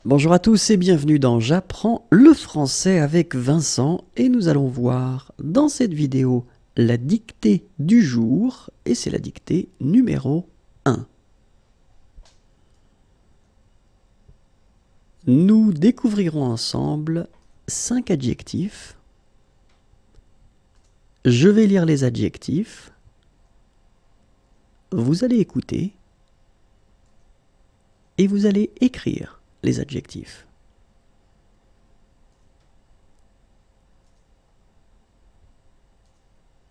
Bonjour à tous et bienvenue dans J'apprends le français avec Vincent et nous allons voir dans cette vidéo la dictée du jour et c'est la dictée numéro 1. Nous découvrirons ensemble 5 adjectifs. Je vais lire les adjectifs. Vous allez écouter et vous allez écrire les adjectifs.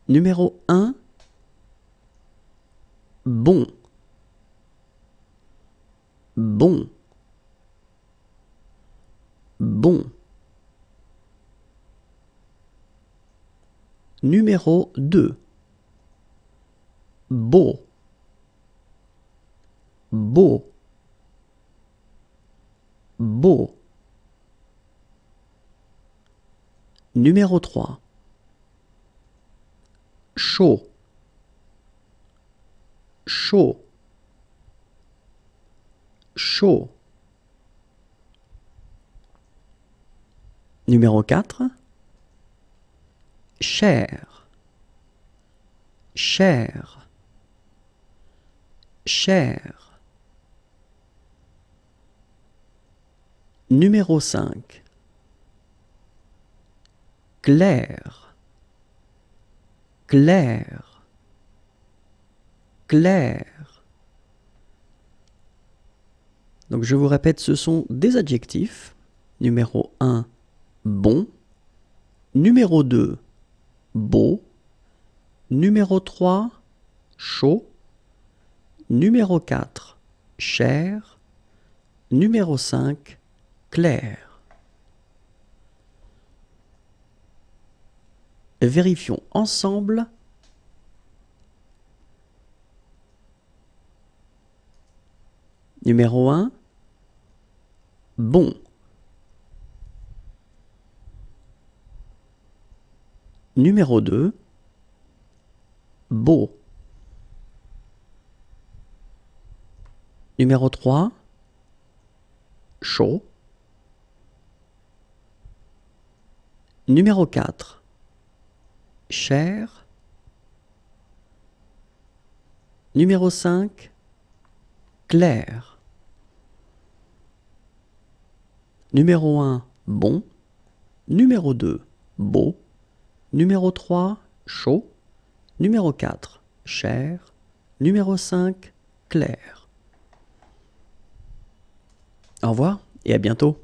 Numéro 1, bon. Bon. Bon. Numéro 2, beau. Beau. Beau. Numéro 3, chaud. Chaud. Chaud. Numéro 4, cher. Cher. Cher. Numéro 5, clair. Clair. Clair. Donc je vous répète, ce sont des adjectifs. Numéro 1, bon. Numéro 2, beau. Numéro 3, chaud. Numéro 4, cher. Numéro 5, clair. Vérifions ensemble. Numéro 1, bon. Numéro 2, beau. Numéro 3, chaud. Numéro 4, cher. Numéro 5, clair. Numéro 1, bon. Numéro 2, beau. Numéro 3, chaud. Numéro 4, cher. Numéro 5, clair. Au revoir et à bientôt.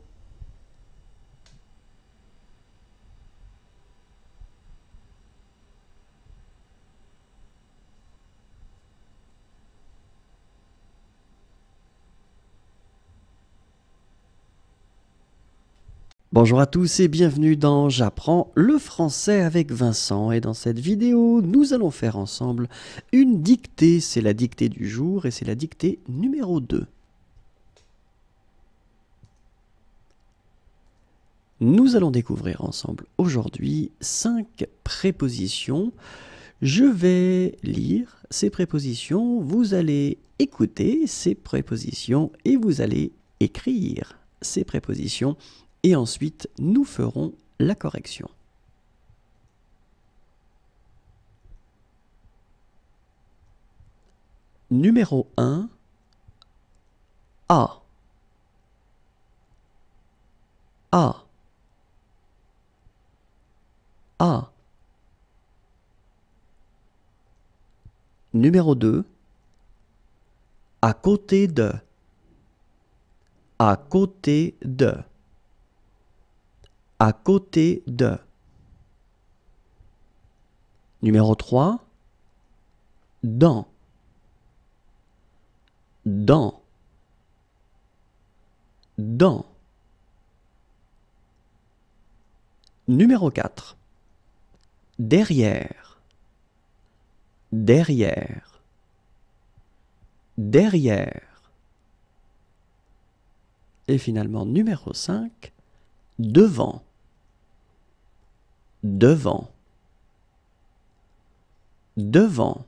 Bonjour à tous et bienvenue dans J'apprends le français avec Vincent et dans cette vidéo nous allons faire ensemble une dictée, c'est la dictée du jour et c'est la dictée numéro 2. Nous allons découvrir ensemble aujourd'hui 5 prépositions. Je vais lire ces prépositions, vous allez écouter ces prépositions et vous allez écrire ces prépositions et ensuite nous ferons la correction. Numéro 1, A. A. A. Numéro 2, à côté de. À côté de. À côté de. Numéro 3, dans. Dans. Dans. Numéro 4, derrière. Derrière. Derrière. Et finalement, numéro 5, devant. Devant. Devant.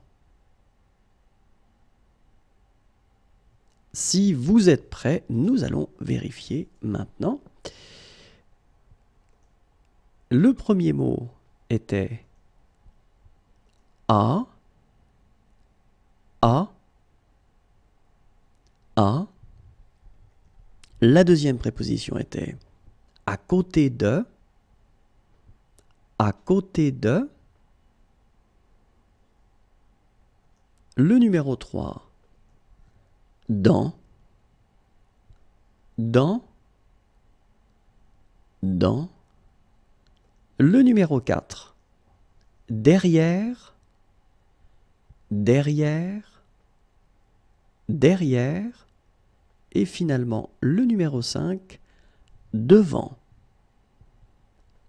Si vous êtes prêts, nous allons vérifier maintenant. Le premier mot était à, à, à. La deuxième préposition était à côté de, à côté de. Le numéro 3, dans, dans, dans. Le numéro 4, derrière, derrière, derrière. Et finalement, le numéro 5, devant,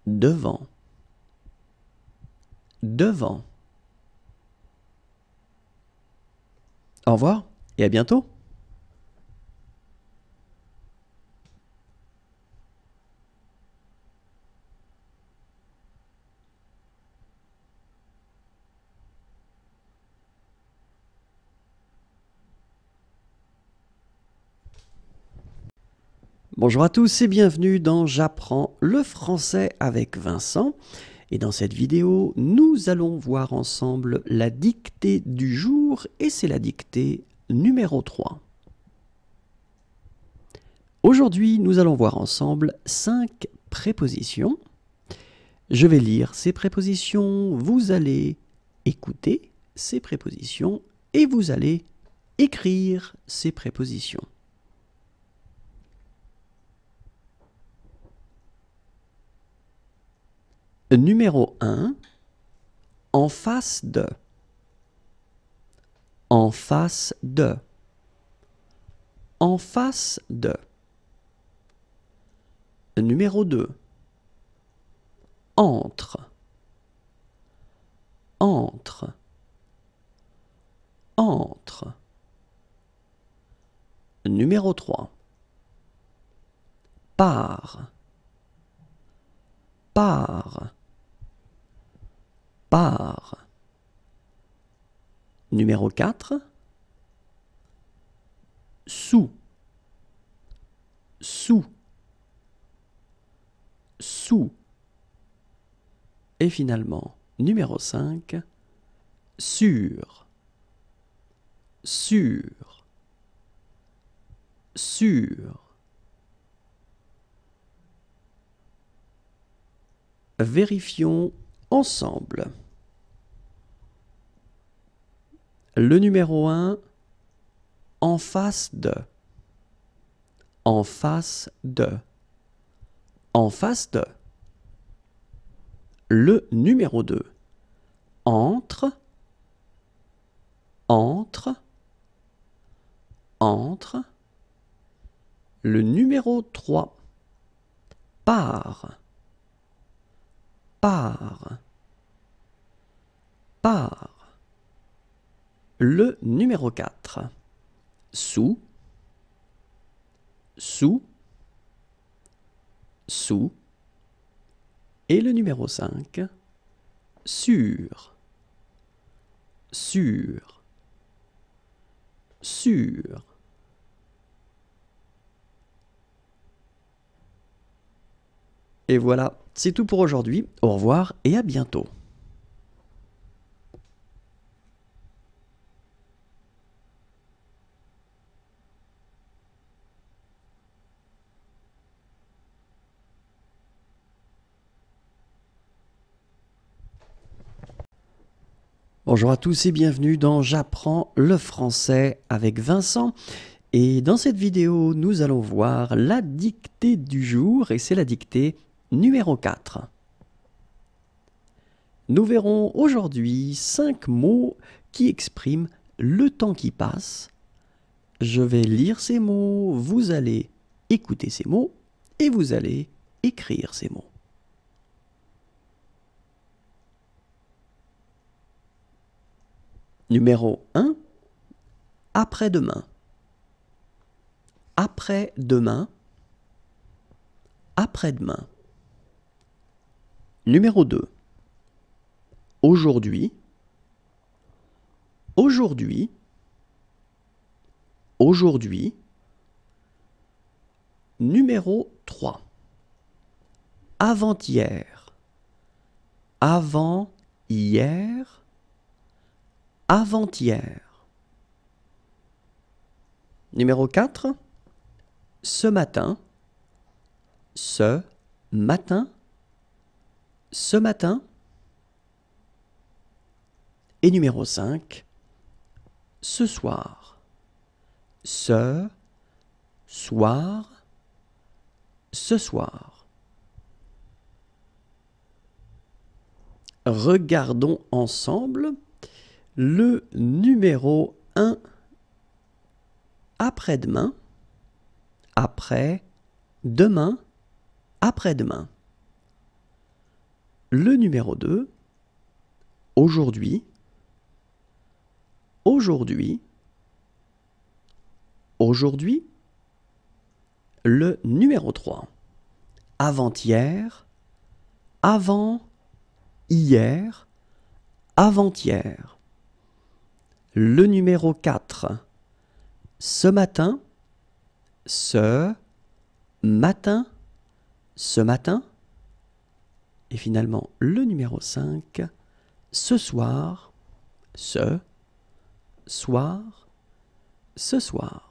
devant, devant. Au revoir et à bientôt. Bonjour à tous et bienvenue dans J'apprends le français avec Vincent. Et dans cette vidéo, nous allons voir ensemble la dictée du jour et c'est la dictée numéro 3. Aujourd'hui, nous allons voir ensemble 5 prépositions. Je vais lire ces prépositions, vous allez écouter ces prépositions et vous allez écrire ces prépositions. Numéro 1, en face de. En face de. En face de. Numéro 2, entre. Entre. Entre. Numéro 3, par. Par. Par. Numéro 4, sous. Sous. Sous. Et finalement, numéro 5, sur. Sur. Sur. Vérifions ensemble. Le numéro 1, en face de. En face de. En face de. Le numéro 2, entre. Entre. Entre. Le numéro 3, par. Par. Par. Le numéro 4, sous. Sous. Sous. Et le numéro 5, sur. Sur. Sur. Et voilà, c'est tout pour aujourd'hui. Au revoir et à bientôt. Bonjour à tous et bienvenue dans J'apprends le français avec Vincent. Et dans cette vidéo, nous allons voir la dictée du jour et c'est la dictée numéro 4. Nous verrons aujourd'hui 5 mots qui expriment le temps qui passe. Je vais lire ces mots, vous allez écouter ces mots et vous allez écrire ces mots. Numéro 1, après-demain. Après-demain. Après-demain. Numéro 2, aujourd'hui. Aujourd'hui. Aujourd'hui. numéro 3. Avant-hier. Avant-hier. Avant-hier. Numéro 4. Ce matin. Ce matin. Ce matin. Et numéro 5. Ce soir. Ce soir. Ce soir. Regardons ensemble le numéro 1. Après-demain. Après-demain. Après-demain. Le numéro 2. Aujourd'hui. Aujourd'hui. Aujourd'hui. Le numéro 3. Avant-hier. Avant-hier. Avant-hier. Le numéro 4. Ce matin. Ce matin. Ce matin. Et finalement, le numéro 5. Ce soir. Ce soir. Ce soir.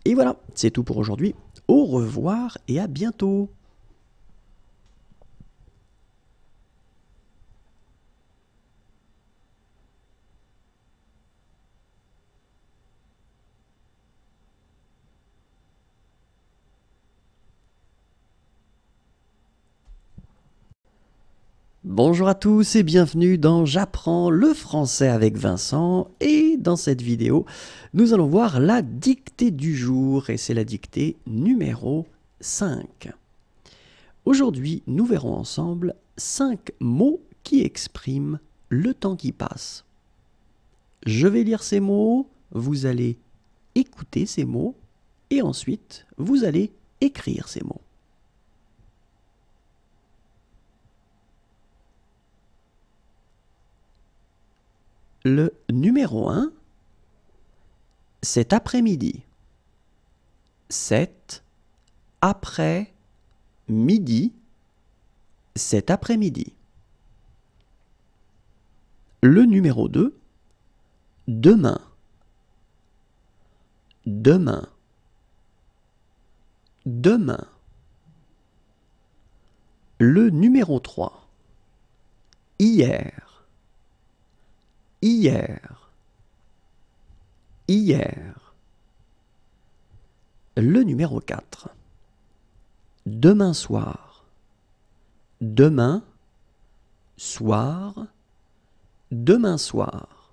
Et voilà, c'est tout pour aujourd'hui. Au revoir et à bientôt. Bonjour à tous et bienvenue dans J'apprends le français avec Vincent, et dans cette vidéo, nous allons voir la dictée du jour et c'est la dictée numéro 5. Aujourd'hui, nous verrons ensemble 5 mots qui expriment le temps qui passe. Je vais lire ces mots, vous allez écouter ces mots et ensuite vous allez écrire ces mots. Le numéro 1, cet après-midi. Cet après-midi. Cet après-midi. Le numéro 2, demain. Demain. Demain. Le numéro 3, hier. Hier. Hier. Le numéro 4. Demain soir. Demain soir. Demain soir.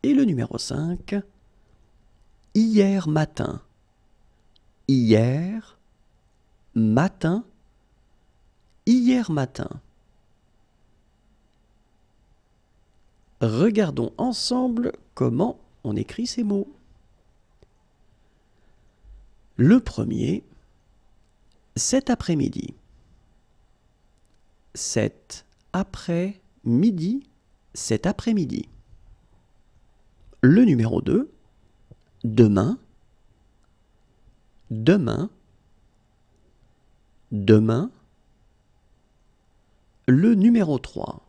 Et le numéro 5. Hier matin. Hier matin. Hier matin. Regardons ensemble comment on écrit ces mots. Le premier, cet après-midi. Cet après-midi. Cet après-midi. Le numéro 2, demain. Demain. Demain. Le numéro 3,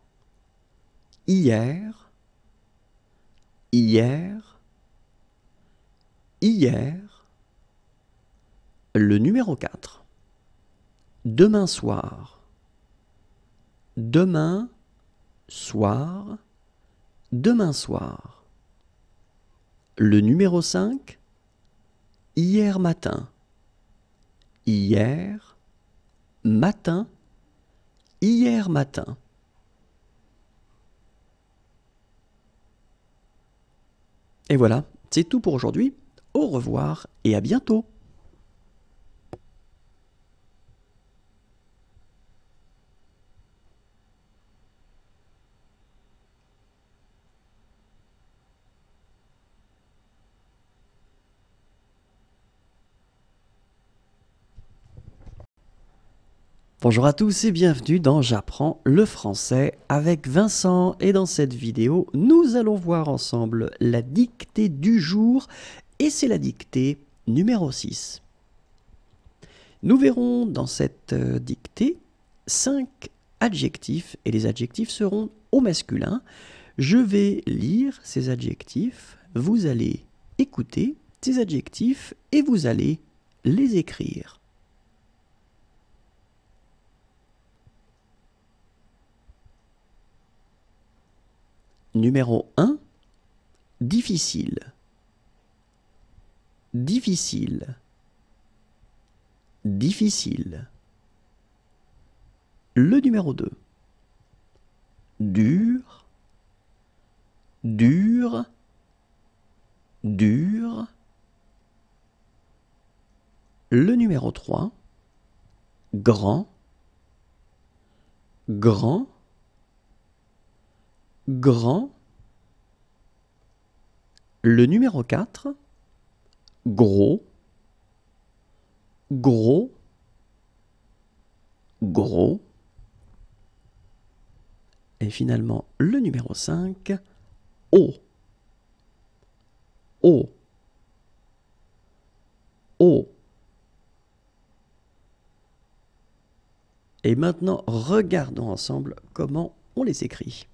hier. Hier. Hier. Le numéro 4. Demain soir. Demain soir. Demain soir. Le numéro 5. Hier matin. Hier matin. Hier matin. Et voilà, c'est tout pour aujourd'hui. Au revoir et à bientôt. Bonjour à tous et bienvenue dans J'apprends le français avec Vincent, et dans cette vidéo, nous allons voir ensemble la dictée du jour et c'est la dictée Numéro 6. Nous verrons dans cette dictée 5 adjectifs et les adjectifs seront au masculin. Je vais lire ces adjectifs, vous allez écouter ces adjectifs et vous allez les écrire. Numéro 1, difficile. Difficile. Difficile. Le numéro 2, dur. Dur. Dur. Le numéro 3, grand. Grand. Grand. Le numéro 4, gros. Gros. Gros. Et finalement, le numéro 5, haut. Haut. Haut. Et maintenant, regardons ensemble comment on les écrit.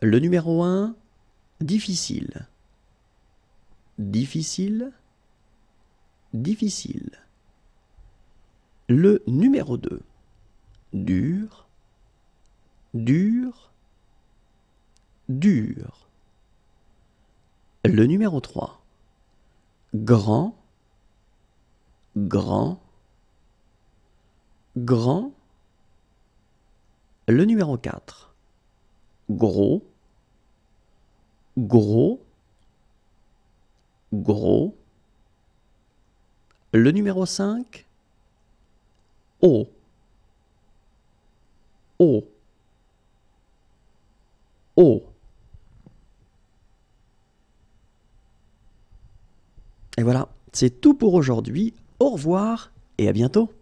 Le numéro 1, difficile. Difficile. Difficile. Le numéro 2, dur. Dur. Dur. Le numéro 3, grand. Grand. Grand. Le numéro 4, gros. Gros. Gros. Le numéro 5, haut. Haut. Haut. Et voilà, c'est tout pour aujourd'hui. Au revoir et à bientôt.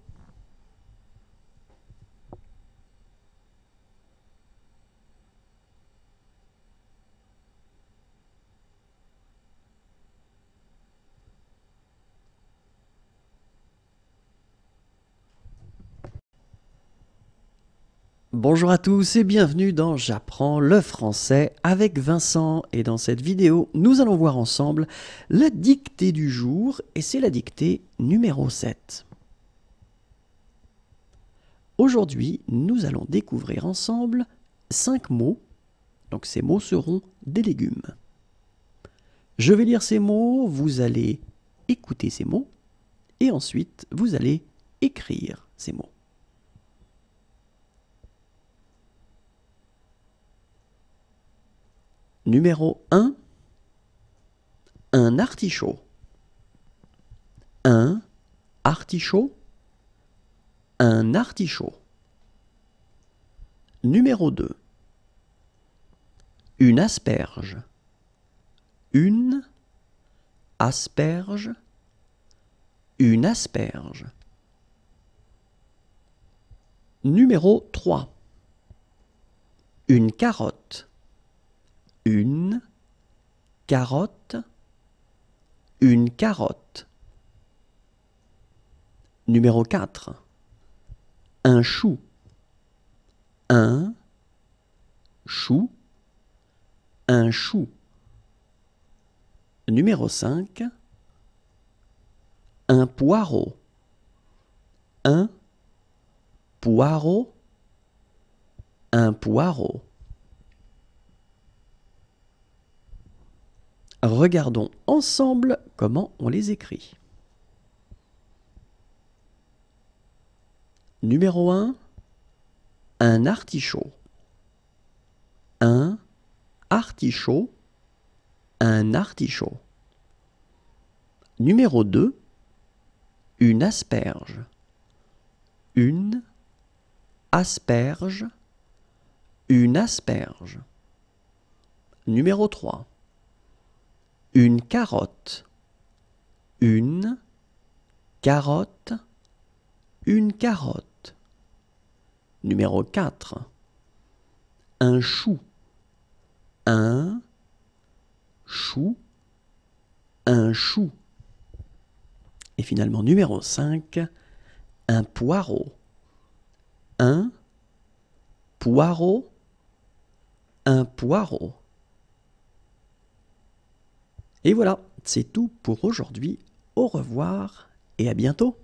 Bonjour à tous et bienvenue dans J'apprends le français avec Vincent. Et dans cette vidéo, nous allons voir ensemble la dictée du jour et c'est la dictée numéro 7. Aujourd'hui, nous allons découvrir ensemble 5 mots. Donc ces mots seront des légumes. Je vais lire ces mots, vous allez écouter ces mots et ensuite vous allez écrire ces mots. Numéro 1, un artichaut. Un artichaut. Un artichaut. Numéro 2, une asperge. Une asperge. Une asperge. Numéro 3, une carotte. Une carotte. Une carotte. Numéro 4, un chou. Un chou. Un chou. Numéro 5, un poireau. Un poireau. Un poireau. Regardons ensemble comment on les écrit. Numéro 1, un artichaut. Un artichaut. Un artichaut. Numéro 2, une asperge. Une asperge. Une asperge. Numéro 3, une carotte. Une carotte. Une carotte. Numéro 4, un chou. Un chou. un chou. Et finalement, numéro 5, un poireau. Un poireau, un poireau. Et voilà, c'est tout pour aujourd'hui. Au revoir et à bientôt.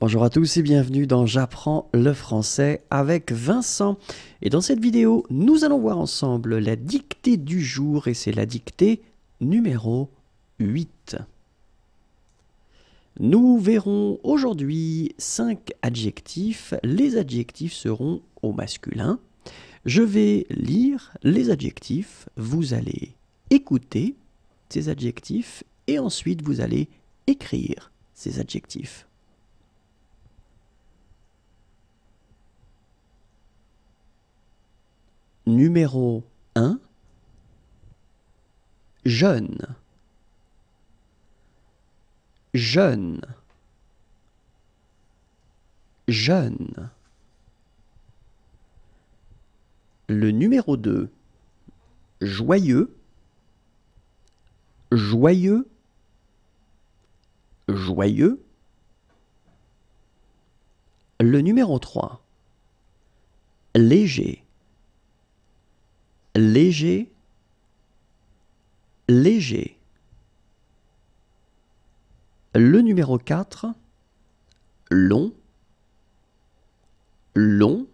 Bonjour à tous et bienvenue dans J'apprends le français avec Vincent. Et dans cette vidéo, nous allons voir ensemble la dictée du jour et c'est la dictée numéro 8. Nous verrons aujourd'hui 5 adjectifs. Les adjectifs seront au masculin. Je vais lire les adjectifs, vous allez écouter ces adjectifs et ensuite vous allez écrire ces adjectifs. Numéro 1, jeune, jeune, jeune. Le numéro 2, joyeux, joyeux, joyeux. Le numéro 3, léger, léger, léger. Le numéro 4, long, long,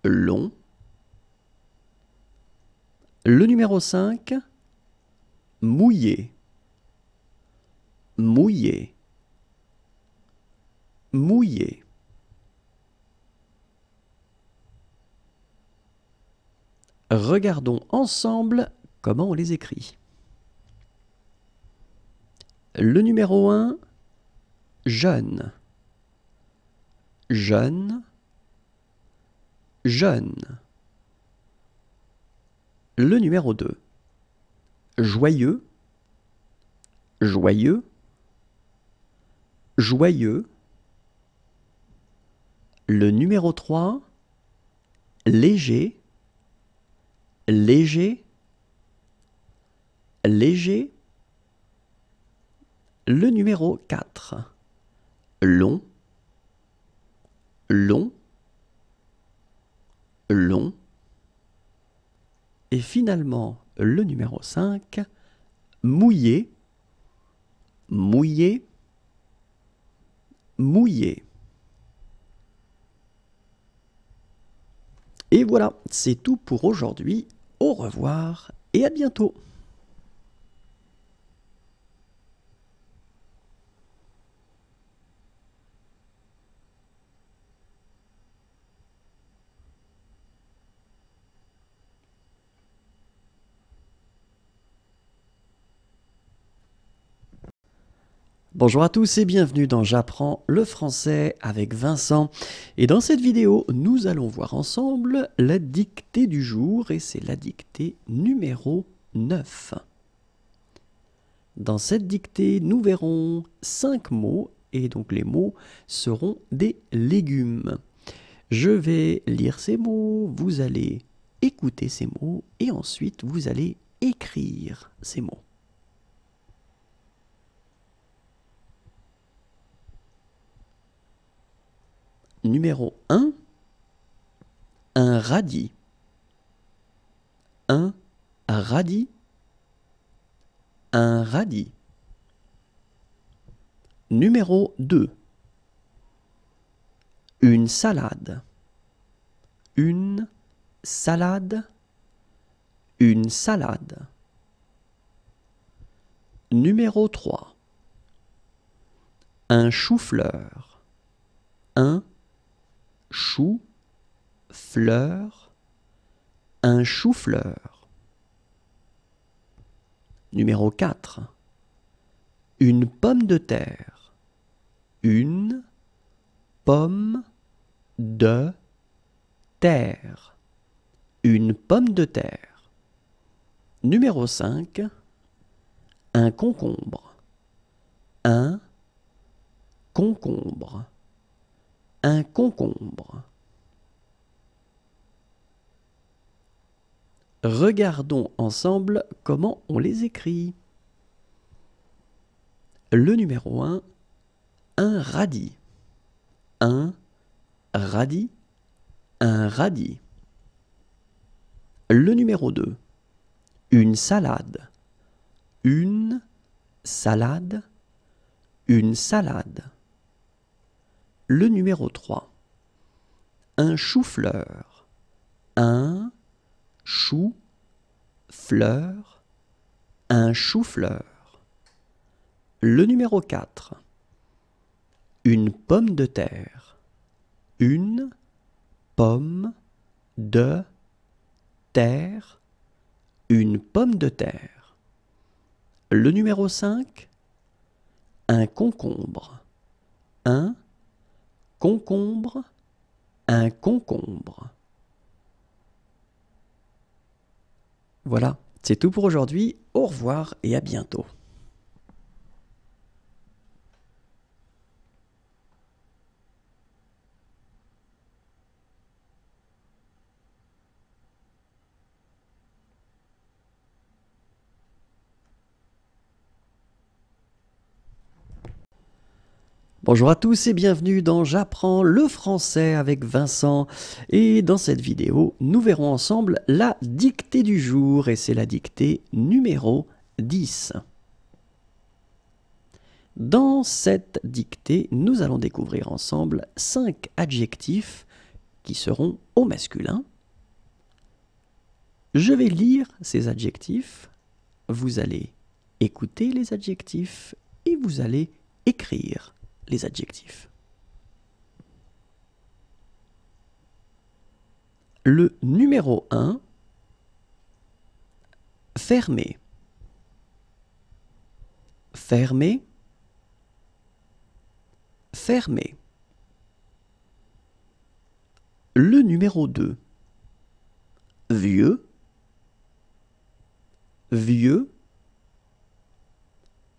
long. Le numéro 5, mouillé, mouillé, mouillé. Regardons ensemble comment on les écrit. Le numéro 1, jeune, jeune, jeune. Le numéro 2, joyeux, joyeux, joyeux. Le numéro 3, léger, léger, léger. Le numéro 4, long, long, long. Et finalement, le numéro 5, mouillé, mouillé, mouillé. Et voilà, c'est tout pour aujourd'hui. Au revoir et à bientôt. Bonjour à tous et bienvenue dans J'apprends le français avec Vincent. Et dans cette vidéo, nous allons voir ensemble la dictée du jour et c'est la dictée numéro 9. Dans cette dictée, nous verrons 5 mots et donc les mots seront des légumes. Je vais lire ces mots, vous allez écouter ces mots et ensuite vous allez écrire ces mots. Numéro 1, un radis. Un radis. Un radis. Numéro 2, une salade. Une salade. Une salade. Numéro 3, un chou-fleur. Un chou-fleur. Un chou-fleur. Numéro 4, une pomme de terre. Une pomme de terre. Une pomme de terre. Numéro 5, un concombre. Un concombre. Un concombre. Regardons ensemble comment on les écrit. Le numéro 1, un radis. Un radis. Un radis. Le numéro 2, une salade. Une salade. Une salade. Le numéro 3, un chou-fleur. Un chou-fleur. Un chou-fleur. Le numéro 4, une pomme de terre. Une pomme de terre. Une pomme de terre. Le numéro 5, un concombre. Un concombre. Un concombre. Voilà, c'est tout pour aujourd'hui. Au revoir et à bientôt. Bonjour à tous et bienvenue dans J'apprends le français avec Vincent. Et dans cette vidéo, nous verrons ensemble la dictée du jour et c'est la dictée numéro 10. Dans cette dictée, nous allons découvrir ensemble 5 adjectifs qui seront au masculin. Je vais lire ces adjectifs, vous allez écouter les adjectifs et vous allez écrire les adjectifs. Le numéro 1, fermé. Fermé. Fermé. Le numéro 2, vieux. Vieux.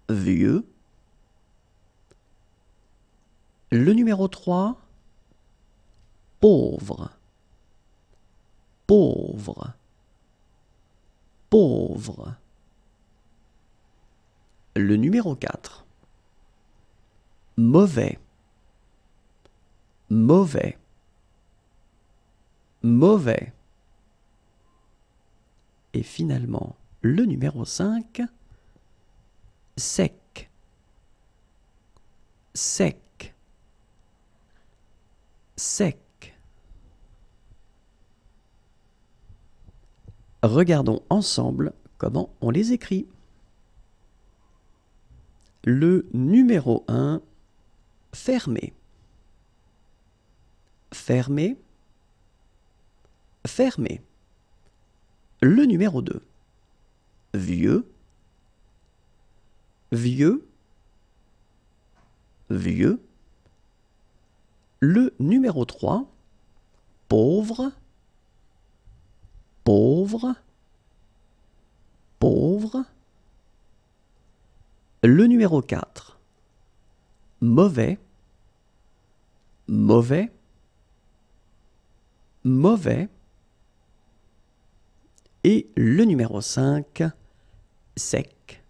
Vieux. Le numéro 3, pauvre. Pauvre. Pauvre. Le numéro 4, mauvais. Mauvais. Mauvais. Et finalement, le numéro 5, sec. Sec. Sec. Regardons ensemble comment on les écrit. Le numéro 1, fermé. Fermé. Fermé. Le numéro 2, vieux. Vieux. Vieux. Le numéro 3, pauvre. Pauvre. Pauvre. Le numéro 4, mauvais. Mauvais. Mauvais. Et le numéro 5, sec.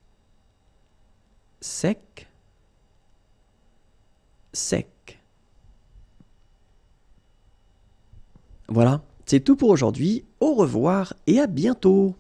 Sec. Sec. Voilà, c'est tout pour aujourd'hui. Au revoir et à bientôt.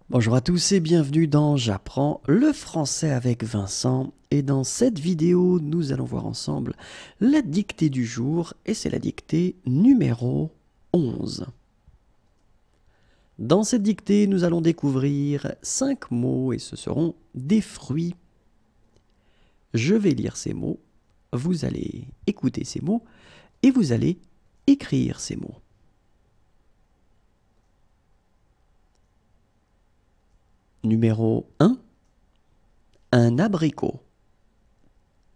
Bonjour à tous et bienvenue dans J'apprends le français avec Vincent. Et dans cette vidéo, nous allons voir ensemble la dictée du jour et c'est la dictée numéro 11. Dans cette dictée, nous allons découvrir 5 mots et ce seront des fruits. Je vais lire ces mots, vous allez écouter ces mots et vous allez écrire ces mots. Numéro 1, un abricot.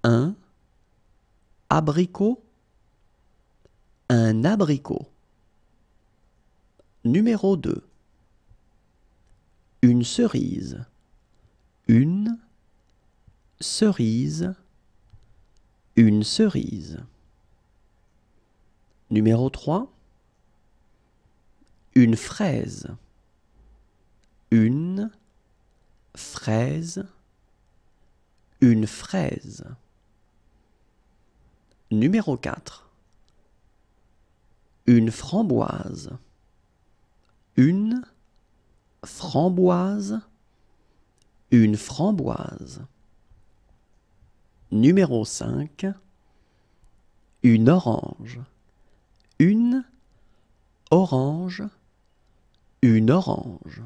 Un abricot. Un abricot. Numéro 2, une cerise. Une cerise. Une cerise. Numéro 3, une fraise. Une fraise. Une fraise. Numéro 4, une framboise. Une framboise. Une framboise. Numéro 5, une orange. Une orange. Une orange.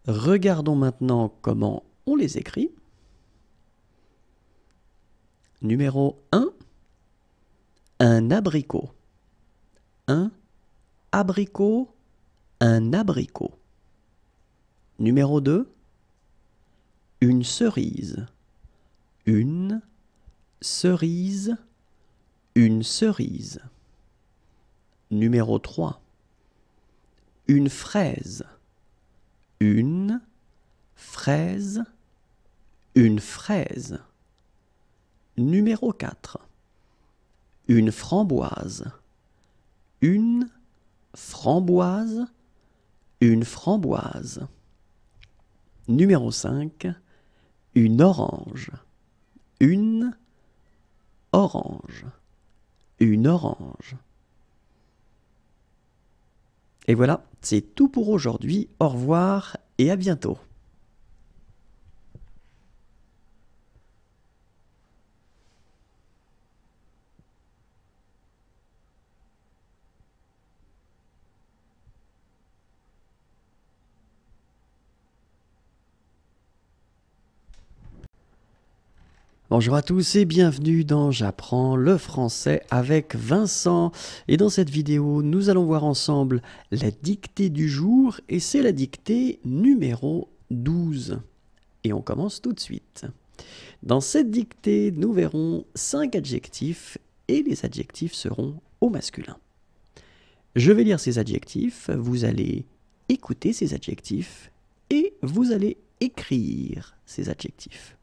Regardons maintenant comment on les écrit. Numéro 1, un abricot. Un abricot. Un abricot. Numéro 2, une cerise. Une cerise. Une cerise. Numéro 3, une fraise. Une fraise. Une fraise. Numéro 4, une framboise. Une framboise. Une framboise. Numéro 5, une orange. Une orange. Une orange. Et voilà, c'est tout pour aujourd'hui. Au revoir et à bientôt. Bonjour à tous et bienvenue dans J'apprends le français avec Vincent. Et dans cette vidéo, nous allons voir ensemble la dictée du jour et c'est la dictée numéro 12. Et on commence tout de suite. Dans cette dictée, nous verrons 5 adjectifs et les adjectifs seront au masculin. Je vais lire ces adjectifs, vous allez écouter ces adjectifs et vous allez écrire ces adjectifs.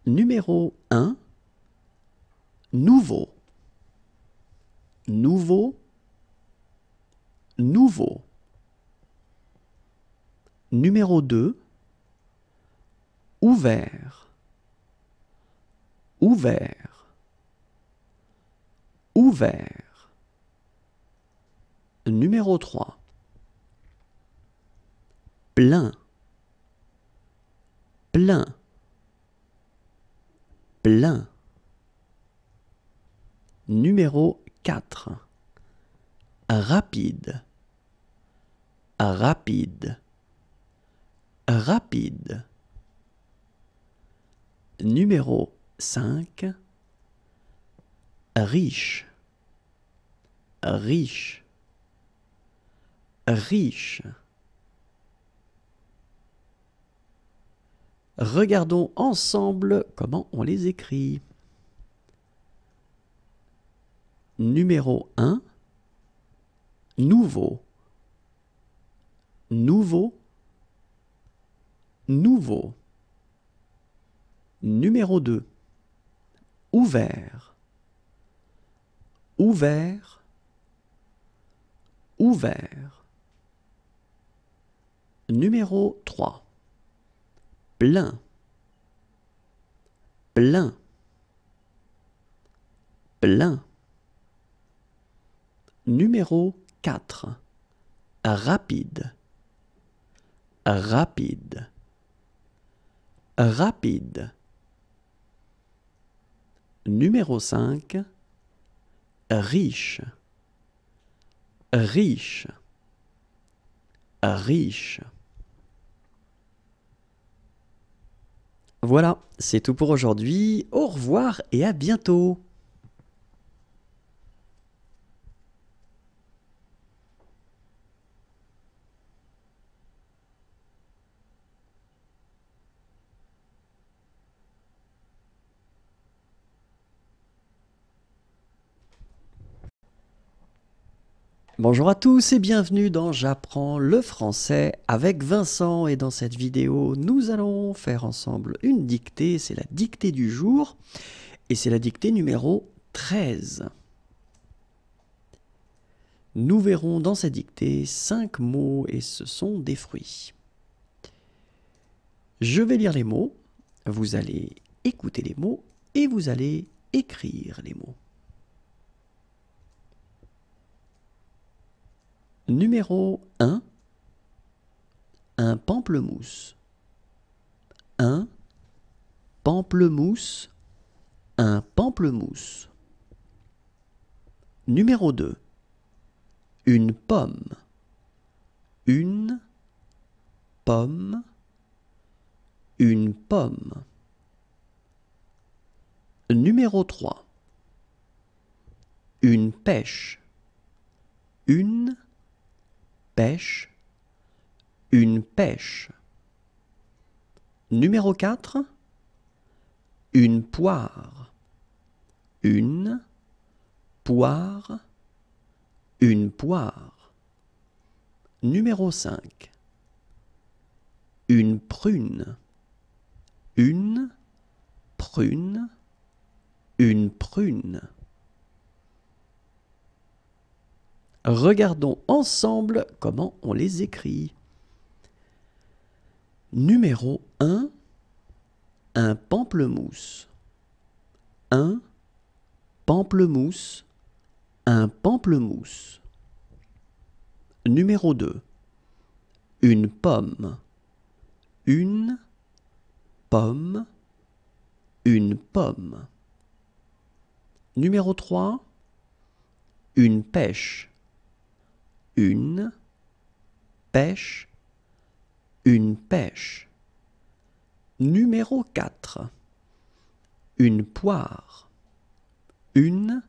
Numéro 1, nouveau. Nouveau. Nouveau. Numéro 2, ouvert. Ouvert. Ouvert. Numéro 3, plein. Plein. Plein. Numéro 4, rapide. Rapide. Rapide. Numéro 5, riche. Riche. Riche. Regardons ensemble comment on les écrit. Numéro 1, nouveau. Nouveau. Nouveau. Numéro 2, ouvert. Ouvert. Ouvert. Numéro 3, plein. Plein. Plein. Numéro 4, rapide. Rapide. Rapide. Numéro 5, riche. Riche. Riche. Voilà, c'est tout pour aujourd'hui. Au revoir et à bientôt. Bonjour à tous et bienvenue dans J'apprends le français avec Vincent, et dans cette vidéo nous allons faire ensemble une dictée, c'est la dictée du jour et c'est la dictée numéro 13. Nous verrons dans cette dictée 5 mots et ce sont des fruits. Je vais lire les mots, vous allez écouter les mots et vous allez écrire les mots. Numéro 1, un pamplemousse. Un pamplemousse, un pamplemousse. Numéro 2, une pomme. Une pomme, une pomme. Numéro 3, une pêche. Une pêche, une pêche. Numéro 4, une poire. Une poire, une poire. Numéro 5, une prune. Une prune, une prune. Regardons ensemble comment on les écrit. Numéro 1, un pamplemousse. Un pamplemousse, un pamplemousse. Numéro 2, une pomme. Une pomme, une pomme. Numéro 3, une pêche. Une pêche, une pêche. Numéro 4, une poire. Une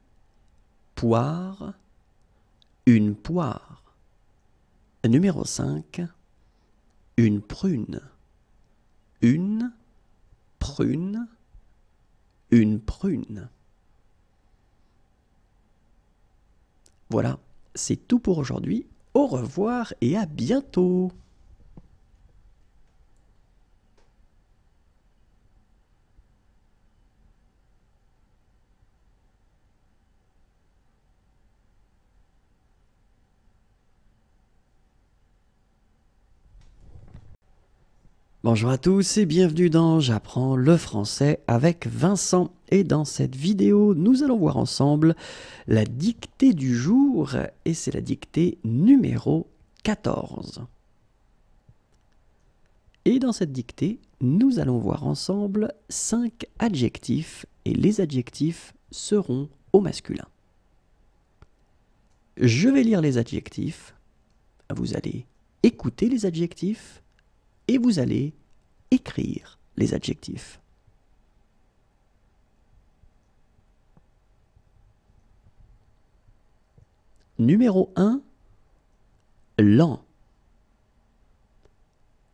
poire, une poire. Numéro 5, une prune. Une prune, une prune. Voilà, c'est tout pour aujourd'hui. Au revoir et à bientôt. Bonjour à tous et bienvenue dans J'apprends le français avec Vincent. Et dans cette vidéo, nous allons voir ensemble la dictée du jour et c'est la dictée numéro 14. Et dans cette dictée, nous allons voir ensemble 5 adjectifs et les adjectifs seront au masculin. Je vais lire les adjectifs, vous allez écouter les adjectifs et vous allez écrire les adjectifs. Numéro 1, lent.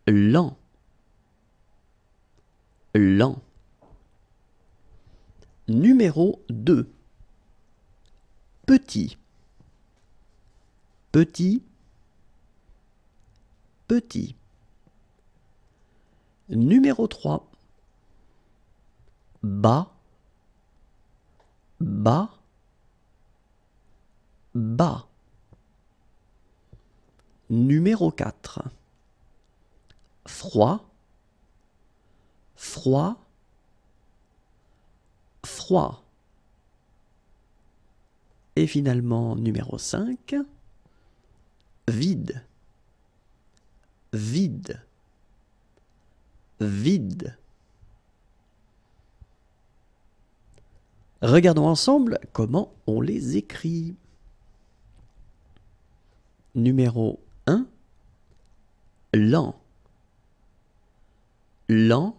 Lent. Lent. Numéro 2, petit. Petit. Petit. Numéro 3, bas. Bas. Bas. Numéro 4, froid. Froid. Froid. Et finalement, numéro 5, vide. Vide. Vide. Regardons ensemble comment on les écrit. Numéro 1, lent. Lent.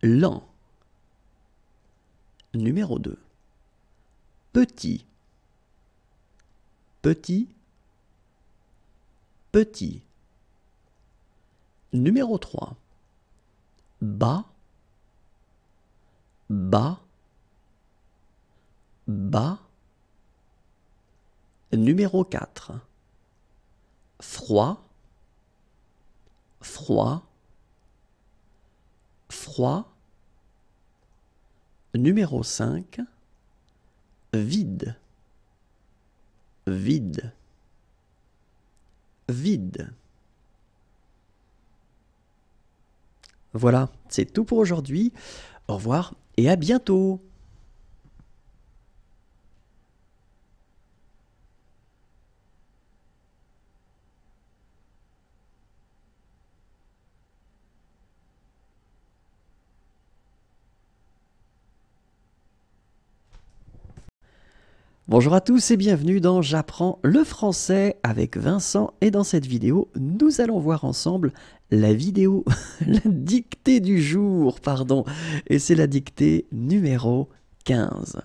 Lent. Numéro 2, petit. Petit. Petit. Numéro 3, bas. Bas. Bas. Numéro 4. Froid, froid, froid. Numéro 5. Vide, vide, vide. Voilà, c'est tout pour aujourd'hui. Au revoir et à bientôt. Bonjour à tous et bienvenue dans J'apprends le français avec Vincent, et dans cette vidéo, nous allons voir ensemble la dictée du jour, pardon, et c'est la dictée numéro 15.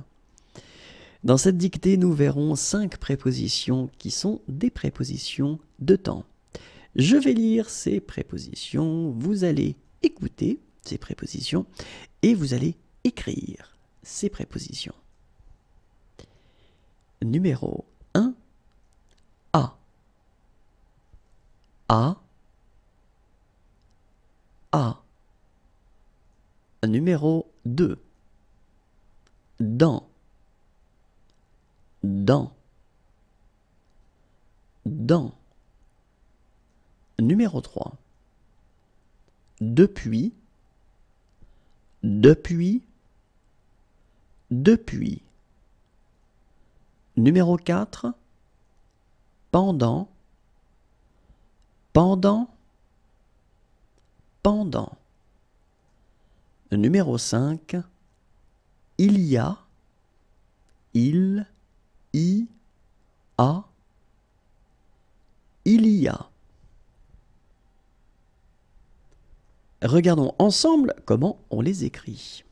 Dans cette dictée, nous verrons 5 prépositions qui sont des prépositions de temps. Je vais lire ces prépositions, vous allez écouter ces prépositions et vous allez écrire ces prépositions. Numéro 1, à, à, à. Numéro 2, dans, dans, dans. Numéro 3, depuis, depuis, depuis. Numéro 4, pendant, pendant, pendant. Numéro 5, il y a, il, y, a, il y a. Regardons ensemble comment on les écrit.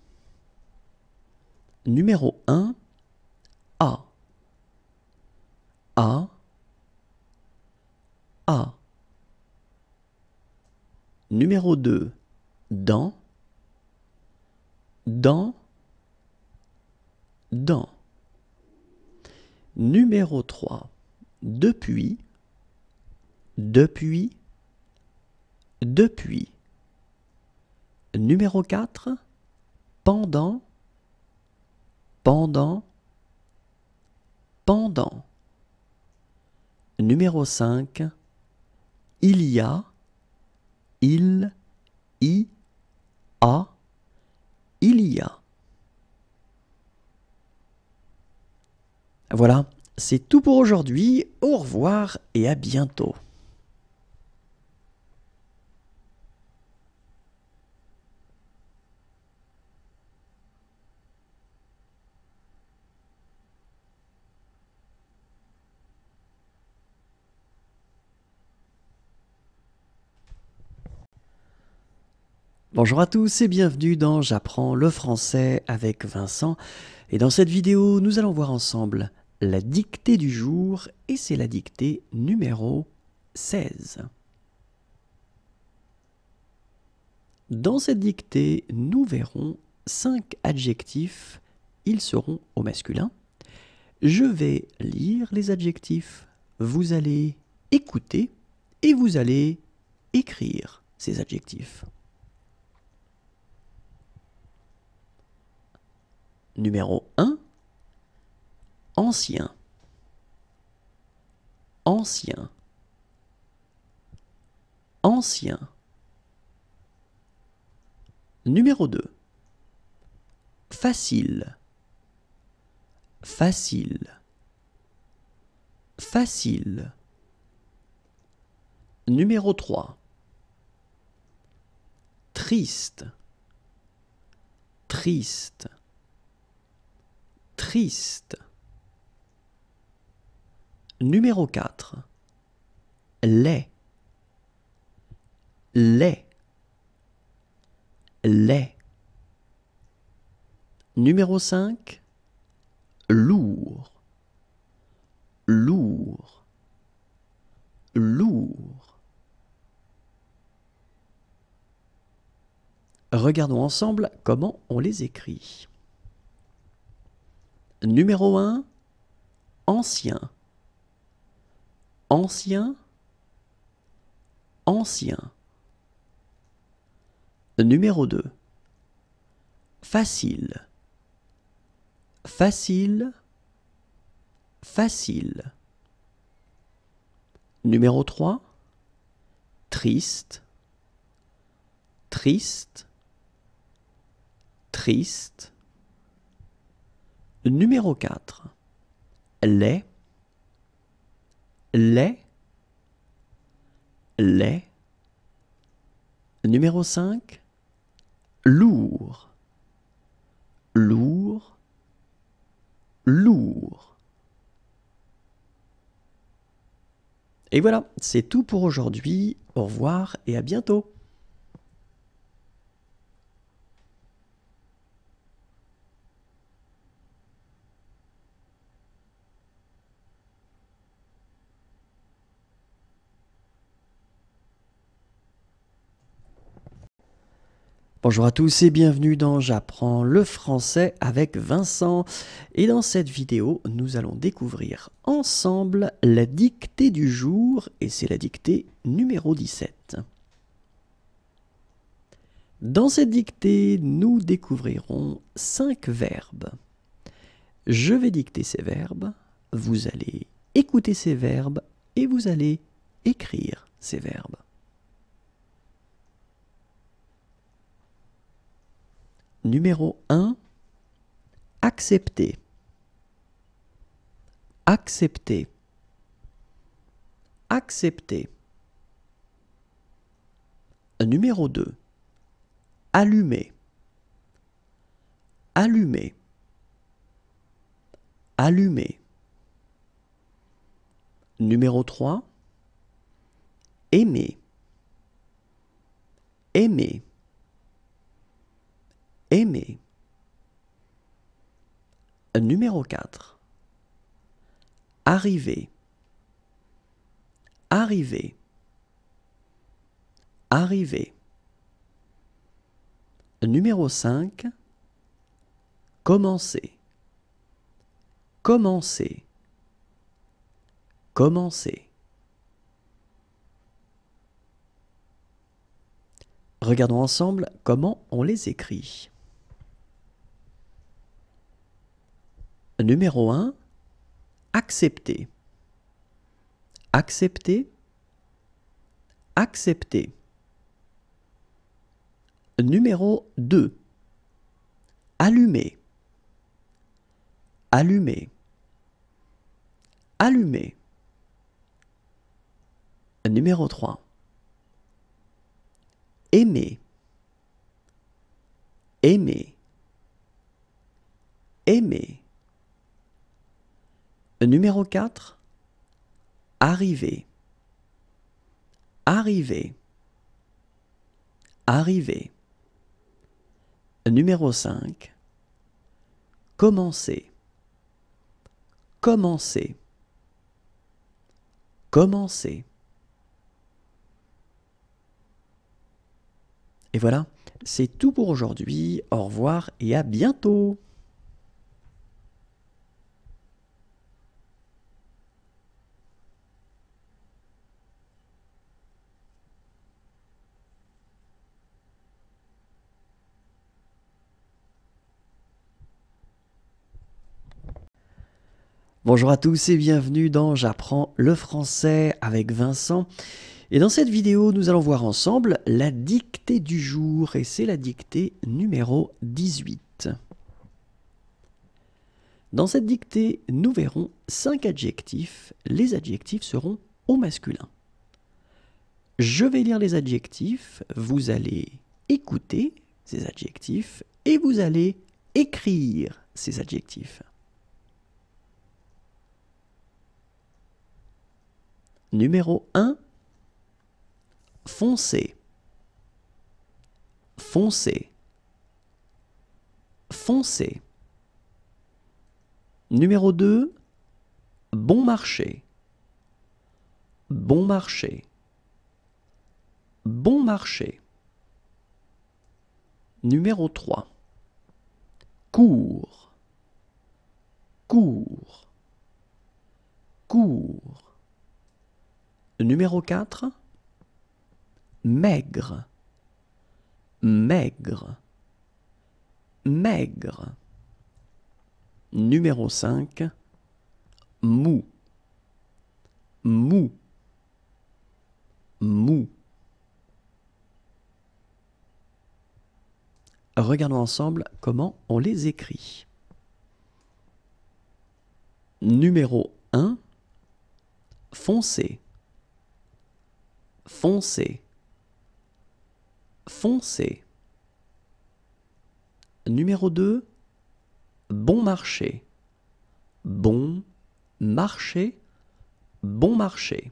Numéro 1, à, à, à. Numéro 2, dans, dans, dans. Numéro 3, depuis, depuis, depuis. Numéro 4, pendant, pendant, pendant. Numéro 5, il y a, il, y, a, il y a. Voilà, c'est tout pour aujourd'hui. Au revoir et à bientôt. Bonjour à tous et bienvenue dans J'apprends le français avec Vincent. Et dans cette vidéo, nous allons voir ensemble la dictée du jour, et c'est la dictée numéro 16. Dans cette dictée, nous verrons 5 adjectifs, ils seront au masculin. Je vais lire les adjectifs, vous allez écouter et vous allez écrire ces adjectifs. Numéro 1, ancien, ancien, ancien. Numéro 2, facile, facile, facile. Numéro 3, triste, triste, triste. Numéro 4, laid, laid, laid. Numéro 5, lourd, lourd, lourd. Regardons ensemble comment on les écrit. Numéro 1, ancien, ancien, ancien. Numéro 2. Facile, facile, facile. Numéro 3. Triste, triste, triste. Numéro 4. Laid, laid, laid. Numéro 5. Lourd, lourd, lourd. Et voilà, c'est tout pour aujourd'hui. Au revoir et à bientôt. Bonjour à tous et bienvenue dans J'apprends le français avec Vincent. Et dans cette vidéo, nous allons découvrir ensemble la dictée du jour et c'est la dictée numéro 17. Dans cette dictée, nous découvrirons 5 verbes. Je vais dicter ces verbes, vous allez écouter ces verbes et vous allez écrire ces verbes. Numéro 1, accepter. Accepter. Accepter. Numéro 2, allumer. Allumer. Allumer. Numéro 3, aimer. Aimer. Aimer. Numéro 4. Arriver. Arriver. Arriver. Numéro 5. Commencer. Commencer. Commencer. Regardons ensemble comment on les écrit. Numéro 1, accepter. Accepter. Accepter. Numéro 2, allumer. Allumer. Allumer. Numéro 3, aimer. Aimer. Aimer. Numéro 4, arriver. Arriver. Arriver. Numéro 5, commencer. Commencer. Commencer. Et voilà, c'est tout pour aujourd'hui. Au revoir et à bientôt. Bonjour à tous et bienvenue dans J'apprends le français avec Vincent. Et dans cette vidéo, nous allons voir ensemble la dictée du jour et c'est la dictée numéro 18. Dans cette dictée, nous verrons 5 adjectifs. Les adjectifs seront au masculin. Je vais lire les adjectifs, vous allez écouter ces adjectifs et vous allez écrire ces adjectifs. Numéro 1, foncé. Foncé. Foncé. Numéro 2, bon marché. Bon marché. Bon marché. Numéro 3, court. Court. Court. Numéro 4, maigre, maigre, maigre. Numéro 5, mou, mou, mou. Regardons ensemble comment on les écrit. Numéro 1, foncé, foncé, foncé. Numéro 2, bon marché, bon marché, bon marché.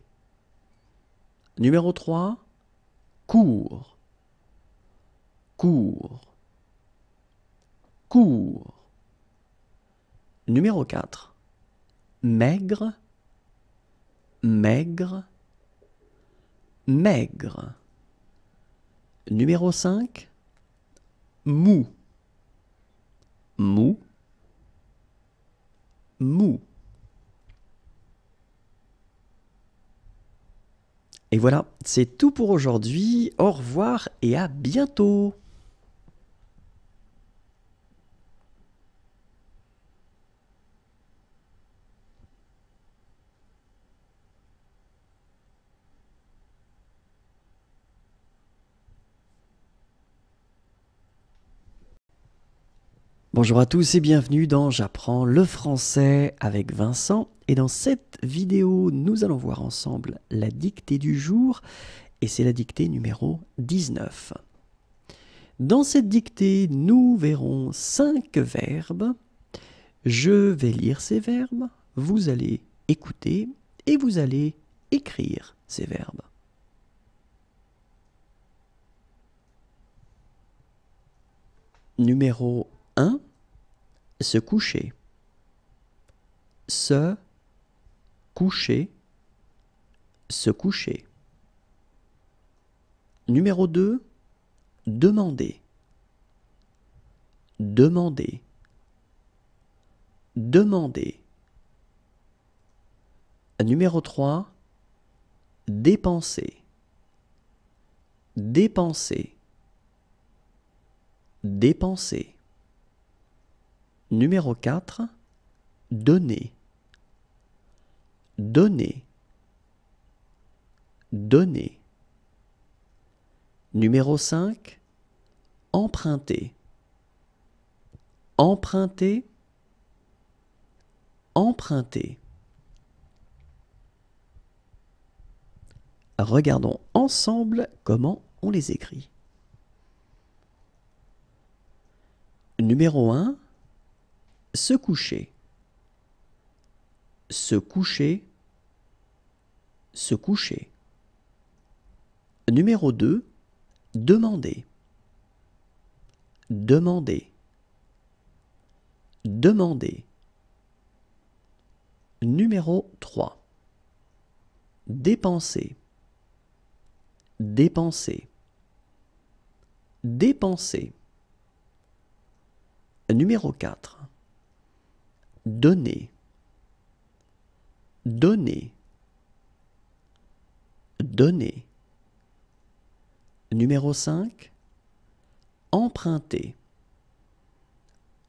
Numéro 3, court, court, court. Numéro 4, maigre, maigre, maigre. Numéro 5, mou, mou, mou. Et voilà, c'est tout pour aujourd'hui. Au revoir et à bientôt. Bonjour à tous et bienvenue dans J'apprends le français avec Vincent. Et dans cette vidéo, nous allons voir ensemble la dictée du jour et c'est la dictée numéro 19. Dans cette dictée, nous verrons 5 verbes. Je vais lire ces verbes, vous allez écouter et vous allez écrire ces verbes. Numéro 1, se coucher. Se coucher, se coucher. Numéro 2, demander. Demander. Demander. Numéro 3, dépenser. Dépenser. Dépenser. Numéro 4, donner. Donner. Donner. Numéro 5, emprunter. Emprunter. Emprunter. Regardons ensemble comment on les écrit. Numéro 1, se coucher. Se coucher. Se coucher. Numéro 2, demander. Demander. Demander. Numéro 3, dépenser. Dépenser. Dépenser. Numéro 4, donner. Donner. Donner. Numéro 5, emprunter.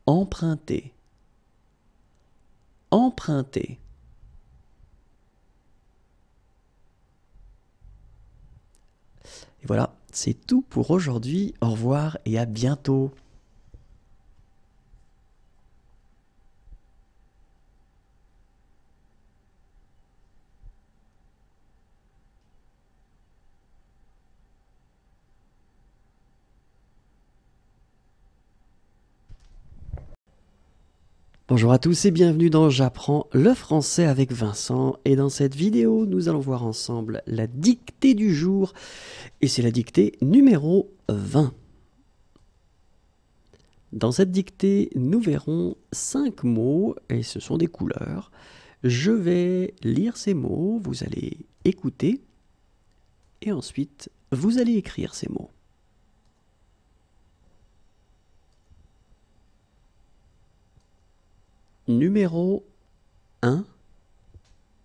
Emprunter. Emprunter. Et voilà, c'est tout pour aujourd'hui. Au revoir et à bientôt. Bonjour à tous et bienvenue dans J'apprends le français avec Vincent. Et dans cette vidéo, nous allons voir ensemble la dictée du jour. Et c'est la dictée numéro 20. Dans cette dictée, nous verrons 5 mots et ce sont des couleurs. Je vais lire ces mots, vous allez écouter et ensuite vous allez écrire ces mots. Numéro 1,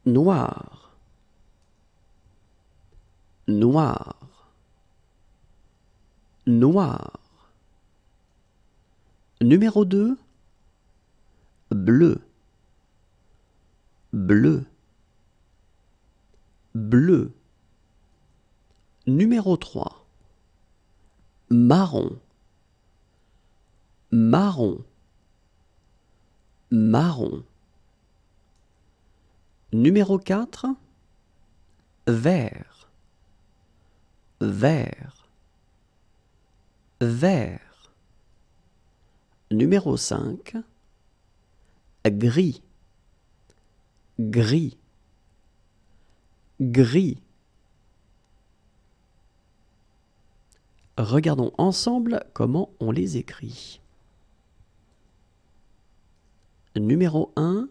noir. noir, noir. Numéro 2, bleu, bleu, bleu. Numéro 3, marron, marron, marron. Numéro 4, vert, vert, vert. Numéro 5, gris, gris, gris. Regardons ensemble comment on les écrit. Numéro 1,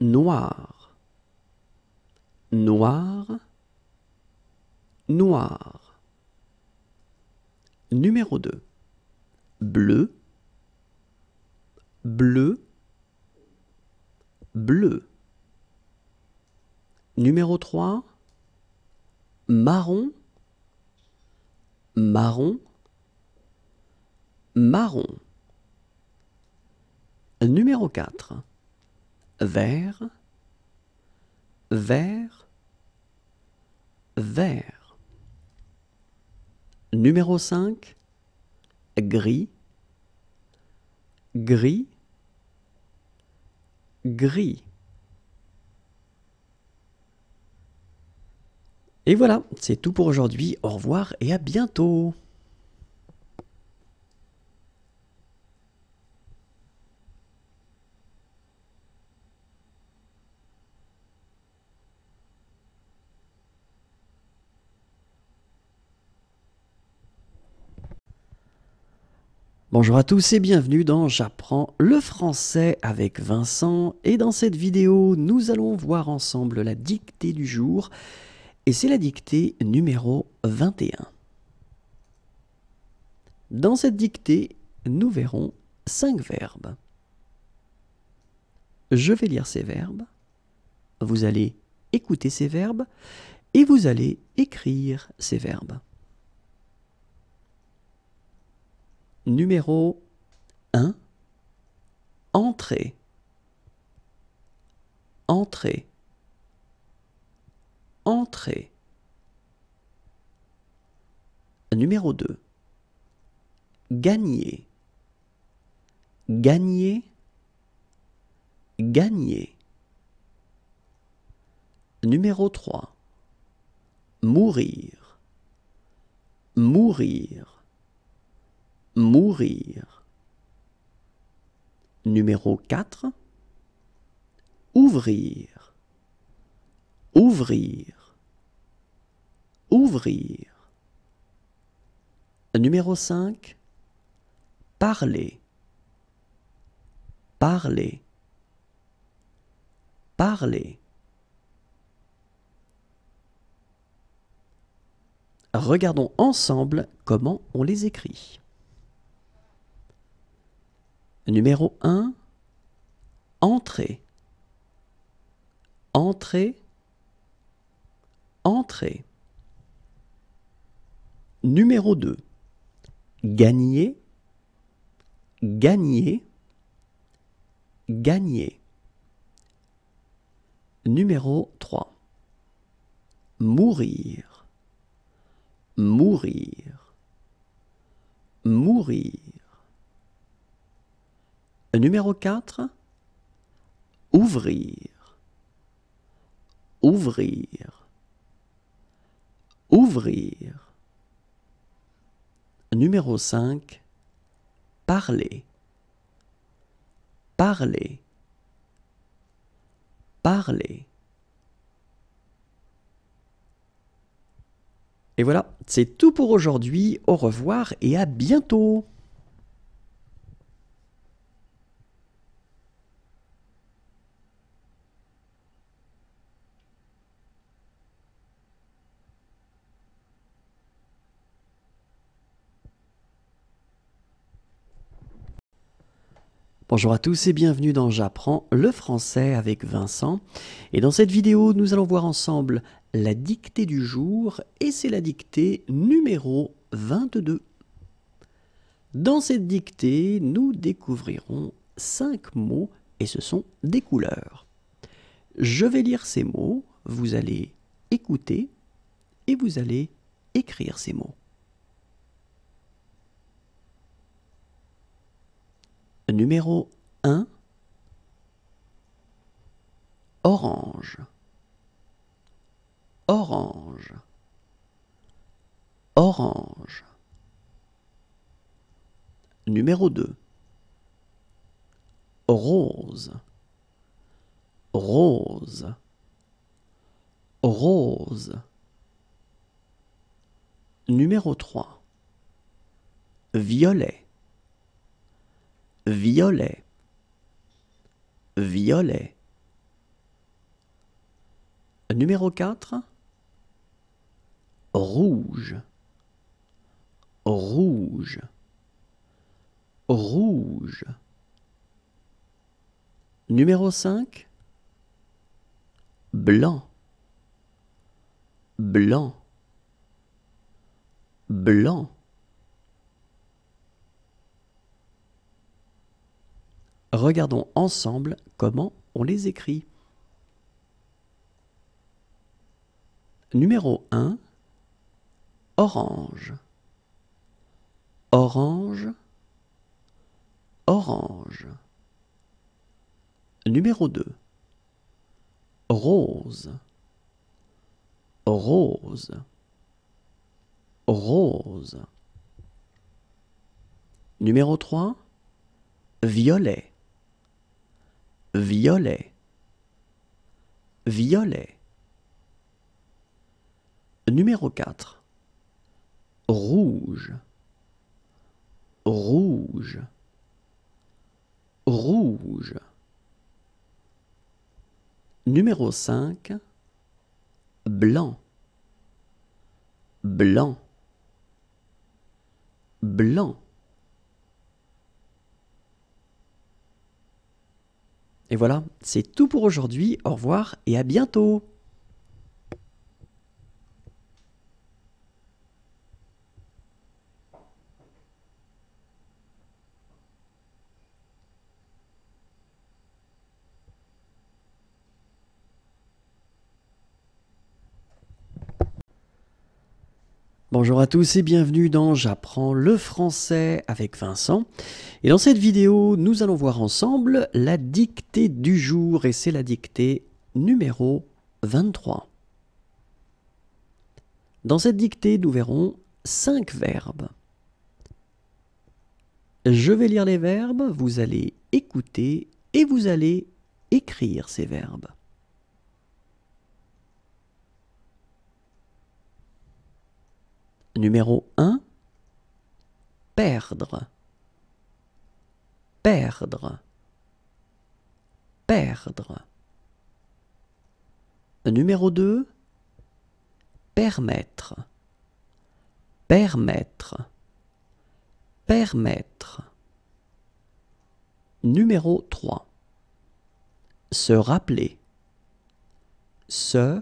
noir, noir, noir. Numéro 2, bleu, bleu, bleu. Numéro 3, marron, marron, marron. Numéro 4, vert, vert, vert. Numéro 5, gris, gris, gris. Et voilà, c'est tout pour aujourd'hui. Au revoir et à bientôt. Bonjour à tous et bienvenue dans J'apprends le français avec Vincent. Et dans cette vidéo, nous allons voir ensemble la dictée du jour. Et c'est la dictée numéro 21. Dans cette dictée, nous verrons 5 verbes. Je vais lire ces verbes. Vous allez écouter ces verbes et vous allez écrire ces verbes. Numéro 1, entrer, entrer, entrer. Numéro 2, gagner, gagner, gagner. Numéro 3, mourir, mourir, mourir. Numéro 4, ouvrir, ouvrir, ouvrir. Numéro 5, parler, parler, parler. Regardons ensemble comment on les écrit. Numéro 1, entrer, entrer, entrer. Numéro 2, gagner, gagner, gagner. Numéro 3, mourir, mourir, mourir. Numéro 4, ouvrir, ouvrir, ouvrir. Numéro 5, parler, parler, parler. Et voilà, c'est tout pour aujourd'hui. Au revoir et à bientôt. Bonjour à tous et bienvenue dans J'apprends le français avec Vincent. Et dans cette vidéo, nous allons voir ensemble la dictée du jour et c'est la dictée numéro 22. Dans cette dictée, nous découvrirons 5 mots et ce sont des couleurs. Je vais lire ces mots, vous allez écouter et vous allez écrire ces mots. Numéro 1, orange, orange, orange. Numéro 2, rose, rose, rose. Numéro 3, violet, violet, violet. Numéro 4, rouge, rouge, rouge. Numéro 5, blanc, blanc, blanc. Regardons ensemble comment on les écrit. Numéro 1, orange, orange, orange. Numéro 2, rose, rose, rose. Numéro 3, violet, violet, violet. Numéro 4, rouge, rouge, rouge. Numéro 5, blanc, blanc, blanc. Et voilà, c'est tout pour aujourd'hui. Au revoir et à bientôt. Bonjour à tous et bienvenue dans J'apprends le français avec Vincent. Et dans cette vidéo, nous allons voir ensemble la dictée du jour et c'est la dictée numéro 23. Dans cette dictée, nous verrons 5 verbes. Je vais lire les verbes, vous allez écouter et vous allez écrire ces verbes. Numéro 1, perdre, perdre, perdre. Numéro 2, permettre, permettre, permettre. Numéro 3, se rappeler, se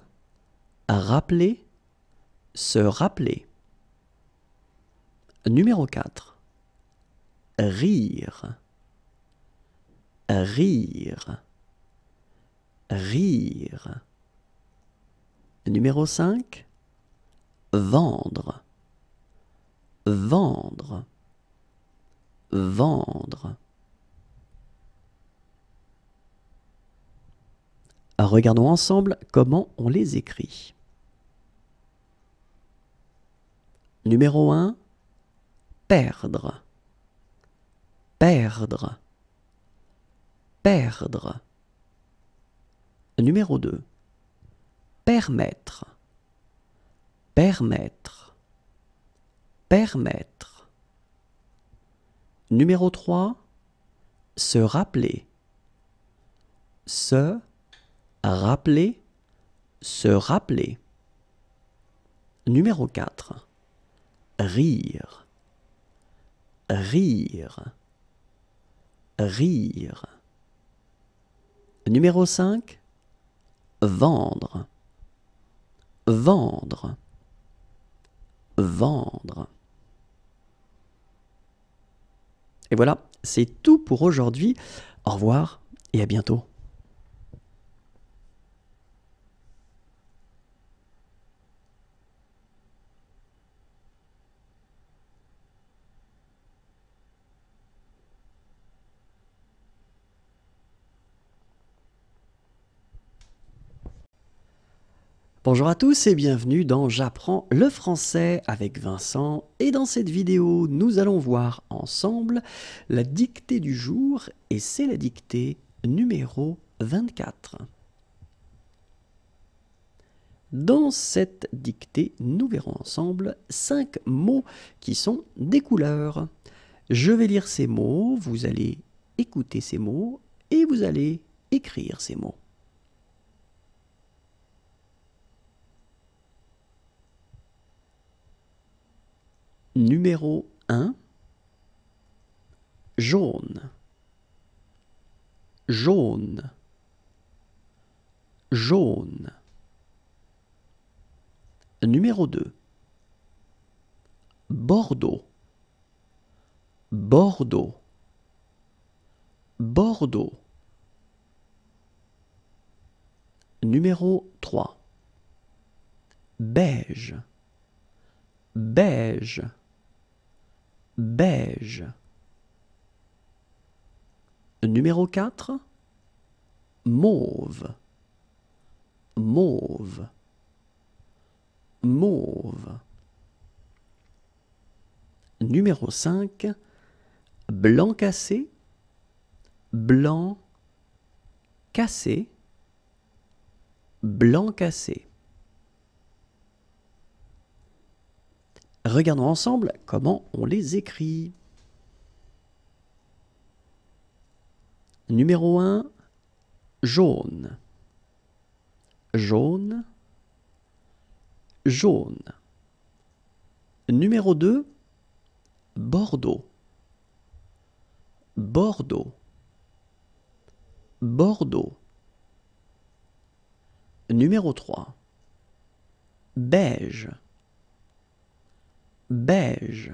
rappeler, se rappeler. Numéro 4, rire, rire, rire. Numéro 5, vendre, vendre, vendre. Regardons ensemble comment on les écrit. Numéro 1, perdre, perdre, perdre. Numéro 2, permettre, permettre, permettre. Numéro 3, se rappeler, se rappeler, se rappeler. Numéro 4, rire, rire, rire. Numéro 5, vendre, vendre, vendre. Et voilà, c'est tout pour aujourd'hui. Au revoir et à bientôt. Bonjour à tous et bienvenue dans J'apprends le français avec Vincent, et dans cette vidéo nous allons voir ensemble la dictée du jour, et c'est la dictée numéro 24. Dans cette dictée, nous verrons ensemble 5 mots qui sont des couleurs. Je vais lire ces mots, vous allez écouter ces mots et vous allez écrire ces mots. Numéro 1, jaune, jaune, jaune. Numéro 2, Bordeaux, Bordeaux, Bordeaux. Numéro 3, beige, beige, beige. Numéro 4, mauve, mauve, mauve. Numéro 5, blanc cassé, blanc cassé, blanc cassé. Regardons ensemble comment on les écrit. Numéro 1, jaune, jaune, jaune. Numéro 2, Bordeaux, Bordeaux, Bordeaux. Numéro 3, beige, beige,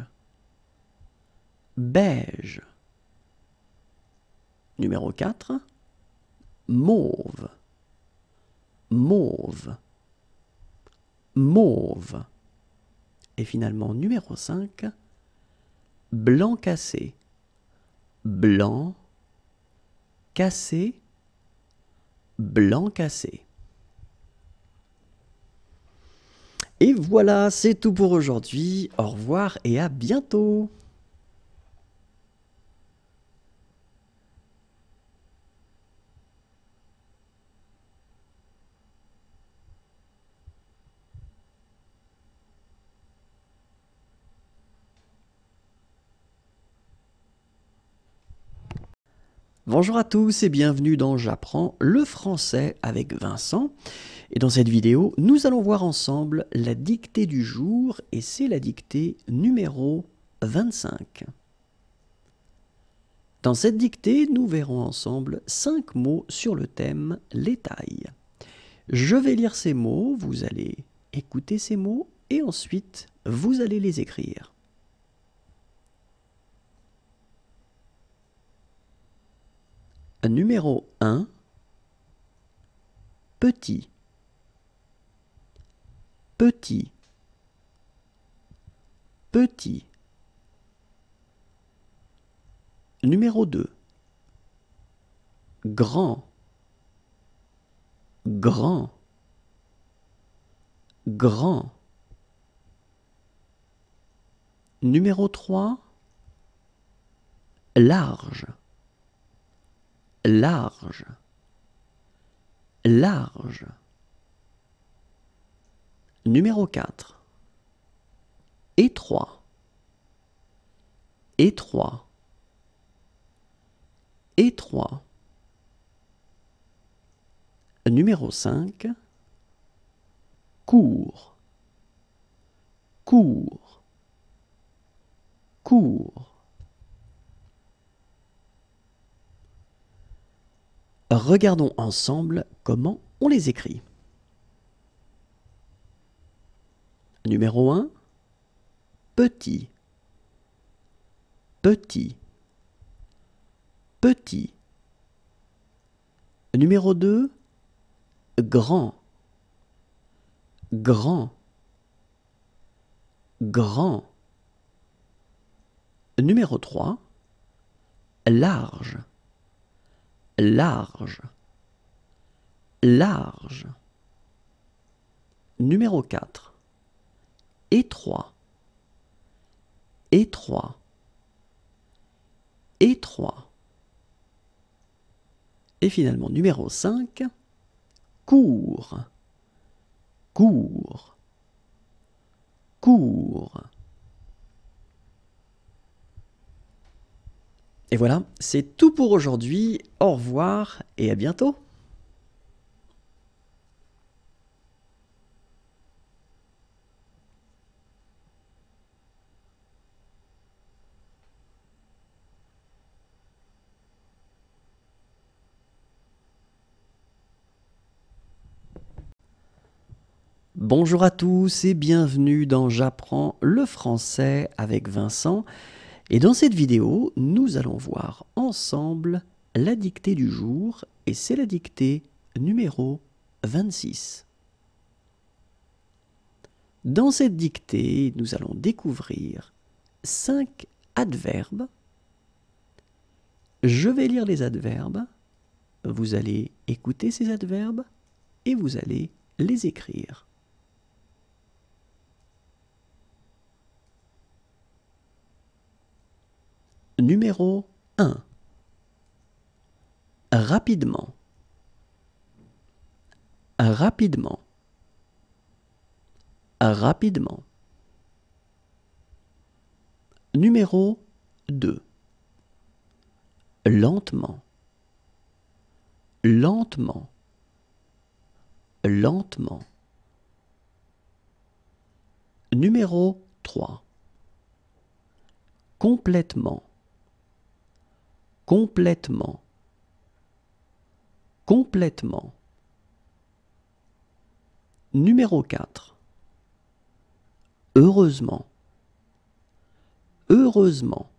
beige. Numéro 4, mauve, mauve, mauve. Et finalement, numéro 5, blanc cassé, blanc cassé, blanc cassé. Et voilà, c'est tout pour aujourd'hui. Au revoir et à bientôt. Bonjour à tous et bienvenue dans J'apprends le français avec Vincent. Et dans cette vidéo, nous allons voir ensemble la dictée du jour, et c'est la dictée numéro 25. Dans cette dictée, nous verrons ensemble 5 mots sur le thème les tailles. Je vais lire ces mots, vous allez écouter ces mots et ensuite vous allez les écrire. Numéro 1, petit, petit, petit. Numéro 2, grand, grand, grand. Numéro 3, large, large, large. Numéro 4, étroit, étroit, étroit. Numéro 5, court, court, court. Regardons ensemble comment on les écrit. Numéro 1, petit, petit, petit. Numéro 2, grand, grand, grand. Numéro 3, large, large, large. Numéro 4, étroit, étroit, étroit. Et finalement, numéro 5, court, court, court. Et voilà, c'est tout pour aujourd'hui. Au revoir et à bientôt. Bonjour à tous et bienvenue dans J'apprends le français avec Vincent. Et dans cette vidéo, nous allons voir ensemble la dictée du jour et c'est la dictée numéro 26. Dans cette dictée, nous allons découvrir 5 adverbes. Je vais lire les adverbes, vous allez écouter ces adverbes et vous allez les écrire. Numéro 1. Rapidement. Rapidement. Rapidement. Numéro 2. Lentement. Lentement. Lentement. Numéro 3. Complètement. Complètement. Complètement. Numéro 4. Heureusement. Heureusement.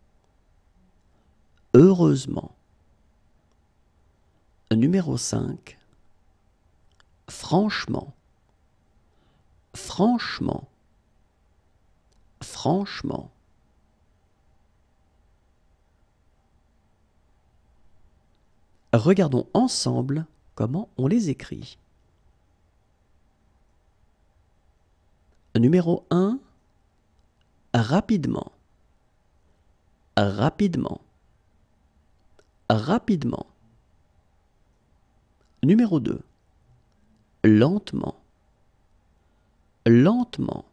Heureusement. Numéro 5. Franchement. Franchement. Franchement. Regardons ensemble comment on les écrit. Numéro 1. Rapidement. Rapidement. Rapidement. Numéro 2. Lentement. Lentement.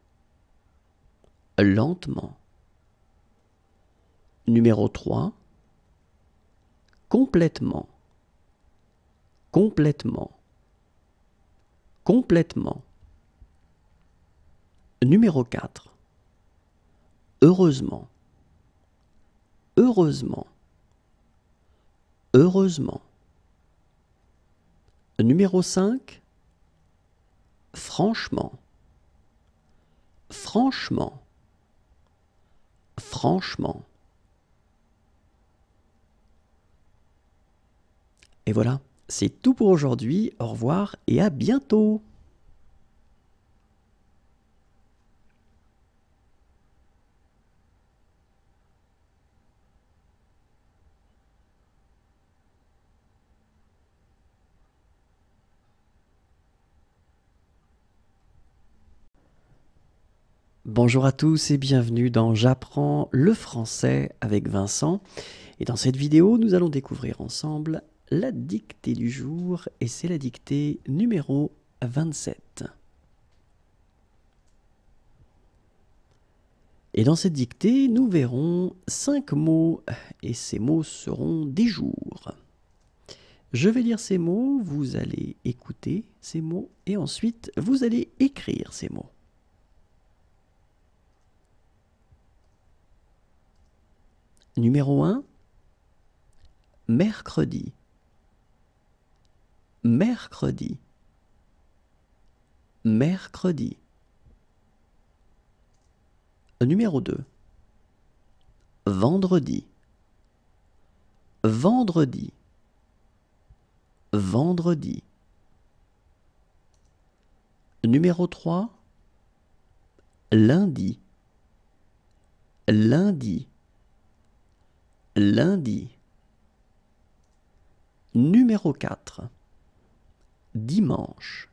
Lentement. Numéro 3. Complètement. Complètement. Complètement. Numéro 4. Heureusement. Heureusement. Heureusement. Numéro 5. Franchement. Franchement. Franchement. Et voilà, c'est tout pour aujourd'hui. Au revoir et à bientôt. Bonjour à tous et bienvenue dans J'apprends le français avec Vincent. Et dans cette vidéo, nous allons découvrir ensemble la dictée du jour et c'est la dictée numéro 27. Et dans cette dictée, nous verrons 5 mots et ces mots seront des jours. Je vais lire ces mots, vous allez écouter ces mots et ensuite vous allez écrire ces mots. Numéro 1, mercredi. Mercredi. Mercredi. Numéro 2. Vendredi. Vendredi. Vendredi. Numéro 3. Lundi. Lundi. Lundi. Numéro 4. Dimanche.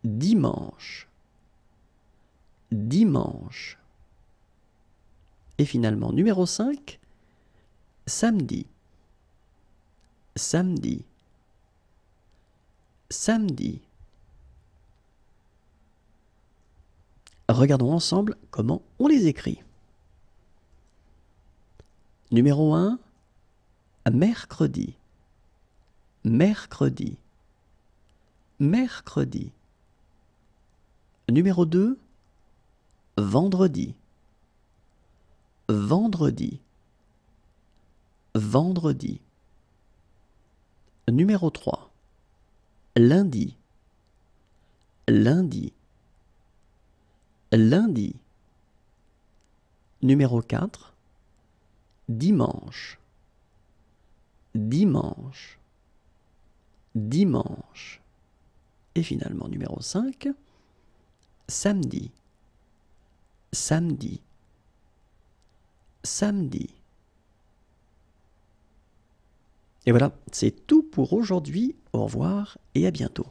Dimanche. Dimanche. Et finalement, numéro 5. Samedi. Samedi. Samedi. Regardons ensemble comment on les écrit. Numéro 1. Mercredi. Mercredi. Mercredi. Numéro 2. Vendredi. Vendredi. Vendredi. Numéro 3. Lundi. Lundi. Lundi. Numéro 4. Dimanche. Dimanche. Dimanche. Et finalement, numéro 5. Samedi. Samedi. Samedi. Et voilà, c'est tout pour aujourd'hui. Au revoir et à bientôt.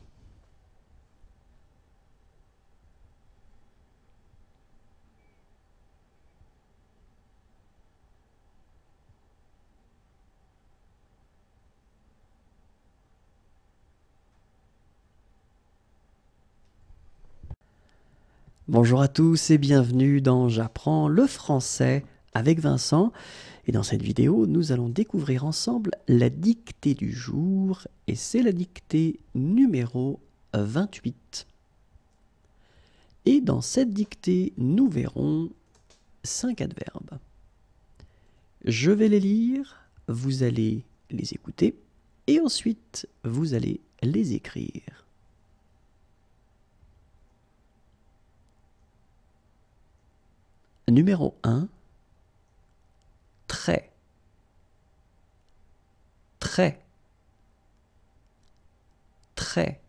Bonjour à tous et bienvenue dans J'apprends le français avec Vincent. Et dans cette vidéo, nous allons découvrir ensemble la dictée du jour. Et c'est la dictée numéro 28. Et dans cette dictée, nous verrons 5 adverbes. Je vais les lire, vous allez les écouter et ensuite vous allez les écrire. Numéro 1. Très. Très. Très.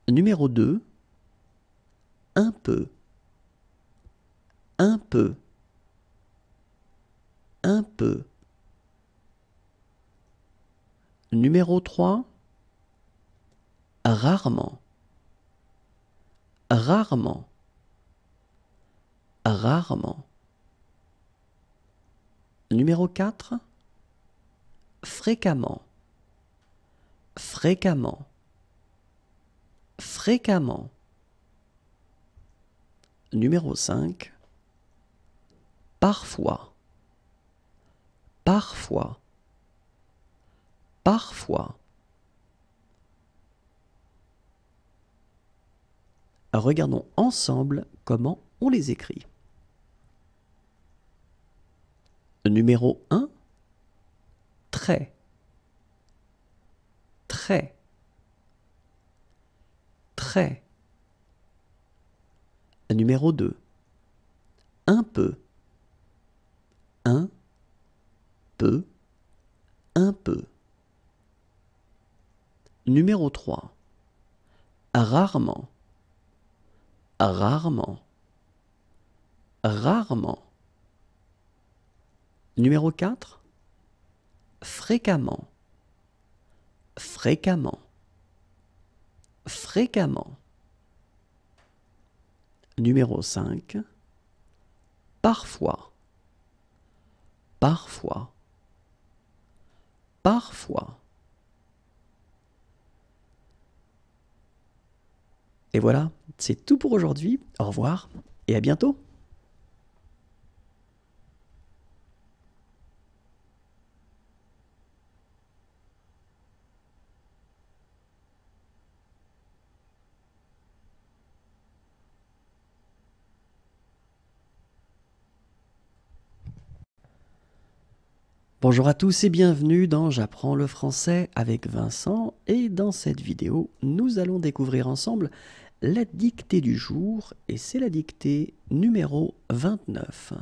Numéro 2. Un peu. Un peu. Un peu. Numéro 3. Rarement. Rarement. Rarement. Numéro 4. Fréquemment. Fréquemment. Fréquemment. Numéro 5. Parfois. Parfois. Parfois. Regardons ensemble comment on les écrit. Numéro 1. Très. Très. Très. Numéro 2. Un peu. Un peu. Un peu. Numéro 3. Rarement. Rarement. Rarement. Numéro 4. Fréquemment. Fréquemment. Fréquemment. Numéro 5. Parfois. Parfois. Parfois. Et voilà, c'est tout pour aujourd'hui. Au revoir et à bientôt. Bonjour à tous et bienvenue dans J'apprends le français avec Vincent. Et dans cette vidéo, nous allons découvrir ensemble la dictée du jour et c'est la dictée numéro 29.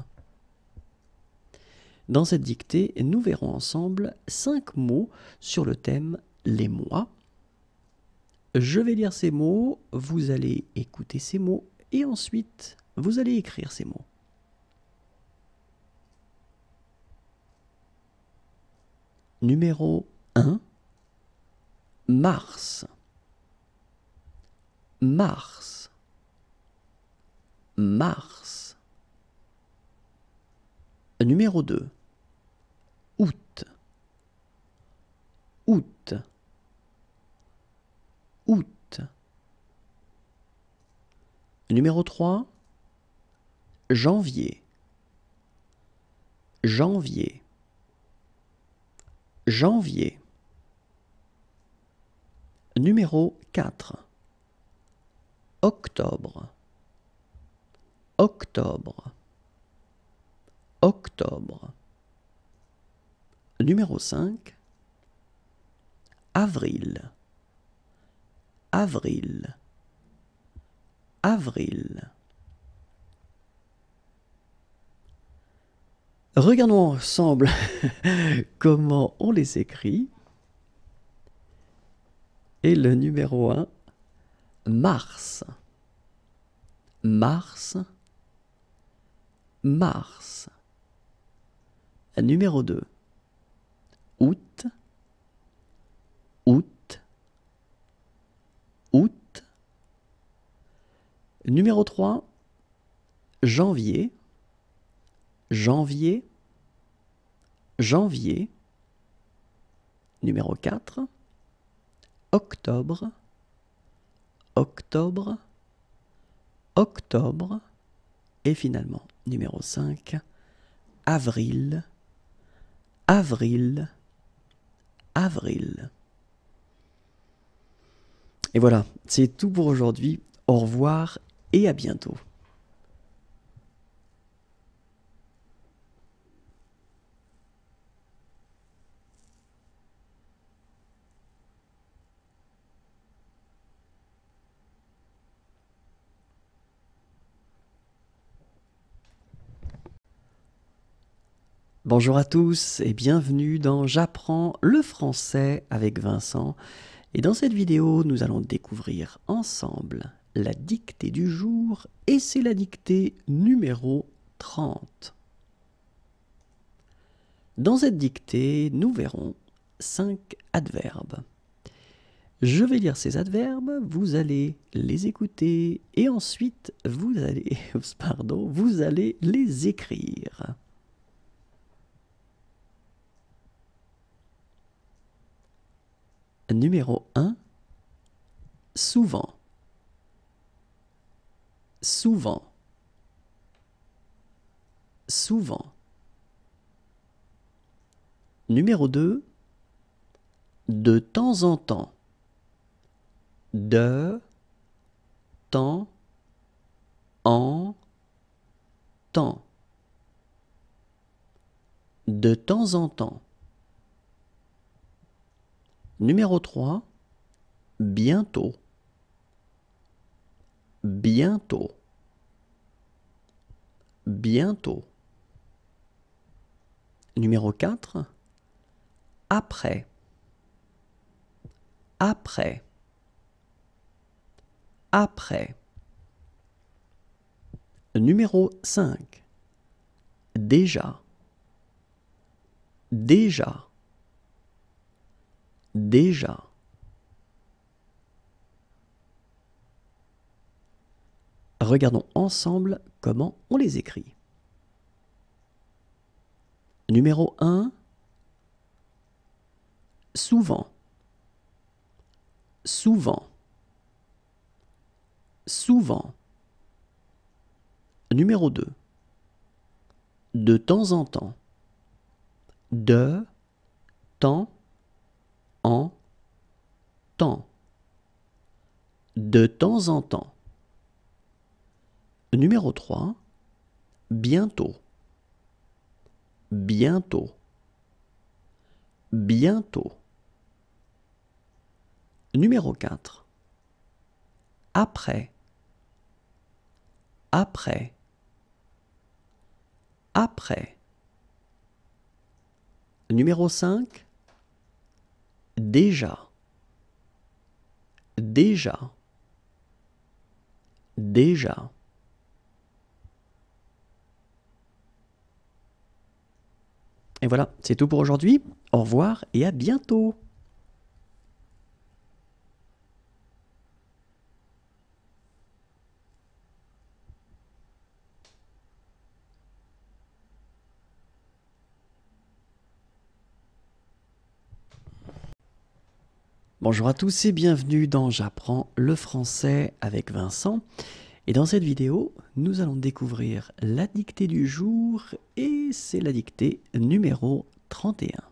Dans cette dictée, nous verrons ensemble 5 mots sur le thème les mois. Je vais lire ces mots, vous allez écouter ces mots et ensuite vous allez écrire ces mots. Numéro 1, mars. Mars. Mars. Numéro 2, août. Août. Août. Numéro 3, janvier. Janvier. Janvier. Numéro 4, octobre. Octobre. Octobre. Numéro 5, avril. Avril. Avril. Regardons ensemble comment on les écrit. Et le numéro 1, mars. Mars. Mars. Numéro 2, août. Août. Août. Numéro 3, janvier. Janvier. Janvier. Numéro 4, octobre. Octobre. Octobre. Et finalement, numéro 5, avril. Avril. Avril. Et voilà, c'est tout pour aujourd'hui. Au revoir et à bientôt. Bonjour à tous et bienvenue dans J'apprends le français avec Vincent. Et dans cette vidéo, nous allons découvrir ensemble la dictée du jour et c'est la dictée numéro 30. Dans cette dictée, nous verrons 5 adverbes. Je vais lire ces adverbes, vous allez les écouter et ensuite vous allez les écrire. Numéro 1, souvent. Souvent. Souvent. Numéro 2, de temps en temps. De temps en temps. De temps en temps. Numéro 3, bientôt. Bientôt. Bientôt. Numéro 4, après. Après. Après. Numéro 5, déjà. Déjà. Déjà. Regardons ensemble comment on les écrit. Numéro 1, souvent. Souvent. Souvent. Numéro 2, de temps en temps. De temps en temps. De temps en temps. Numéro 3, bientôt. Bientôt. Bientôt. Numéro 4, après. après, après. Numéro 5, déjà, déjà, déjà. Et voilà, c'est tout pour aujourd'hui. Au revoir et à bientôt. Bonjour à tous et bienvenue dans J'apprends le français avec Vincent. Et dans cette vidéo, nous allons découvrir la dictée du jour et c'est la dictée numéro 31.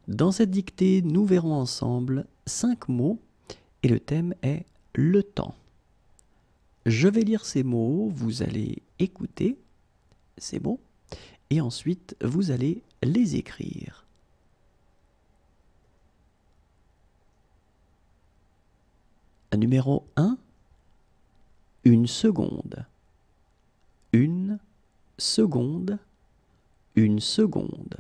Dans cette dictée, nous verrons ensemble 5 mots et le thème est le temps. Je vais lire ces mots, vous allez écouter ces mots et ensuite vous allez les écrire. Numéro 1, une seconde. Une seconde, une seconde.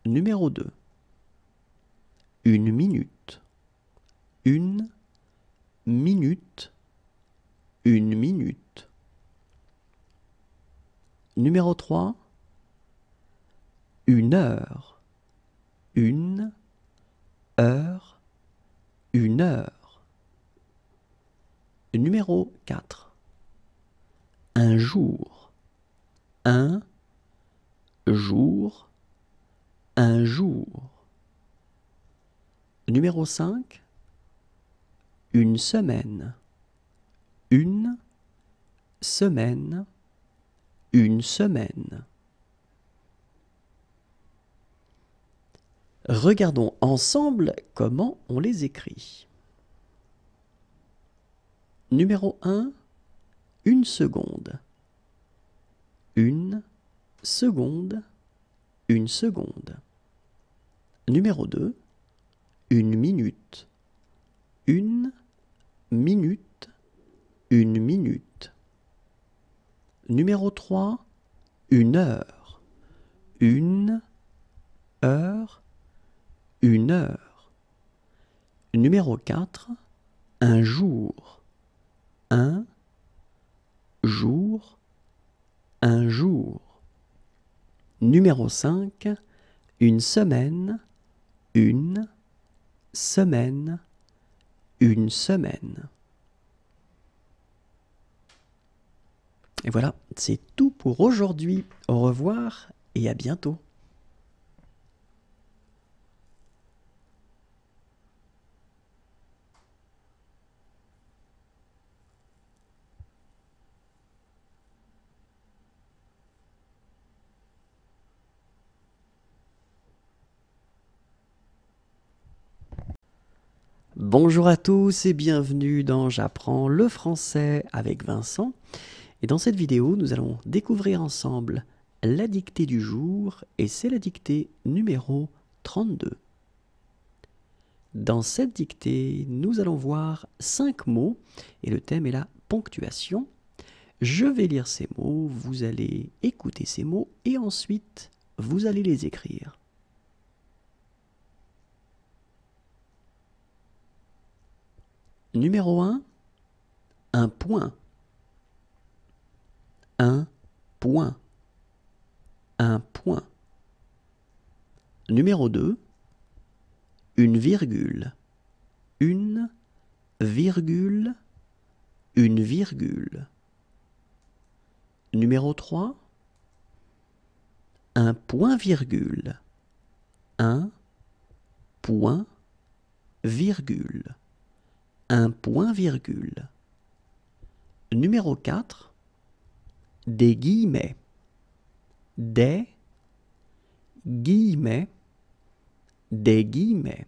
Numéro 2, une minute. Une minute, une minute. Numéro 3, une heure. Une heure, une heure. Numéro 4, un jour. Un jour, un jour. Numéro 5, une semaine. Une semaine, une semaine. Regardons ensemble comment on les écrit. Numéro 1, une seconde. Une seconde, une seconde. Numéro 2, une minute. Une minute, une minute. Numéro 3, une heure. Une heure, une heure. Numéro 4, un jour. Un jour, un jour. Numéro 5, une semaine. Une semaine, une semaine. Et voilà, c'est tout pour aujourd'hui. Au revoir et à bientôt. Bonjour à tous et bienvenue dans J'apprends le français avec Vincent. Et dans cette vidéo, nous allons découvrir ensemble la dictée du jour et c'est la dictée numéro 32. Dans cette dictée, nous allons voir 5 mots et le thème est la ponctuation. Je vais lire ces mots, vous allez écouter ces mots et ensuite vous allez les écrire. Numéro 1, un point. Un point. Un point. Numéro 2, une virgule. Une virgule. Une virgule. Numéro 3, un point-virgule. Un point, virgule. Un point-virgule. Numéro 4, des guillemets. Des guillemets. Des guillemets.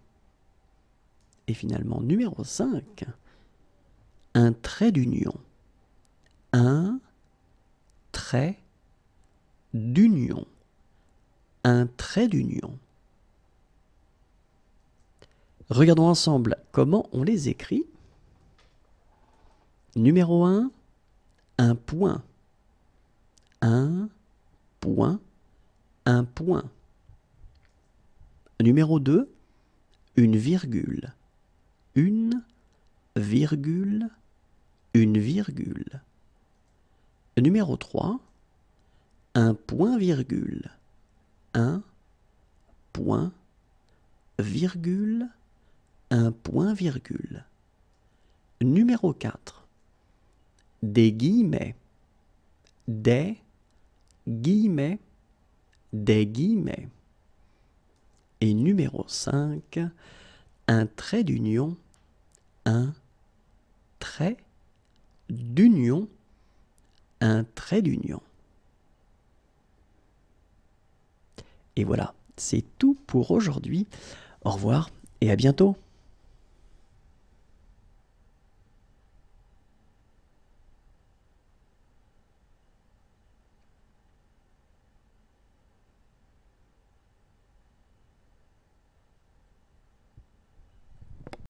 Et finalement, numéro 5, un trait d'union. Un trait d'union. Un trait d'union. Regardons ensemble comment on les écrit. Numéro 1, un point. Un point, un point. Numéro 2, une virgule. Une virgule, une virgule. Numéro 3, un point-virgule. Un point, virgule, un point-virgule. Numéro 4, des guillemets. Des guillemets, des guillemets. Et numéro 5, un trait d'union, un trait d'union, un trait d'union. Et voilà, c'est tout pour aujourd'hui. Au revoir et à bientôt.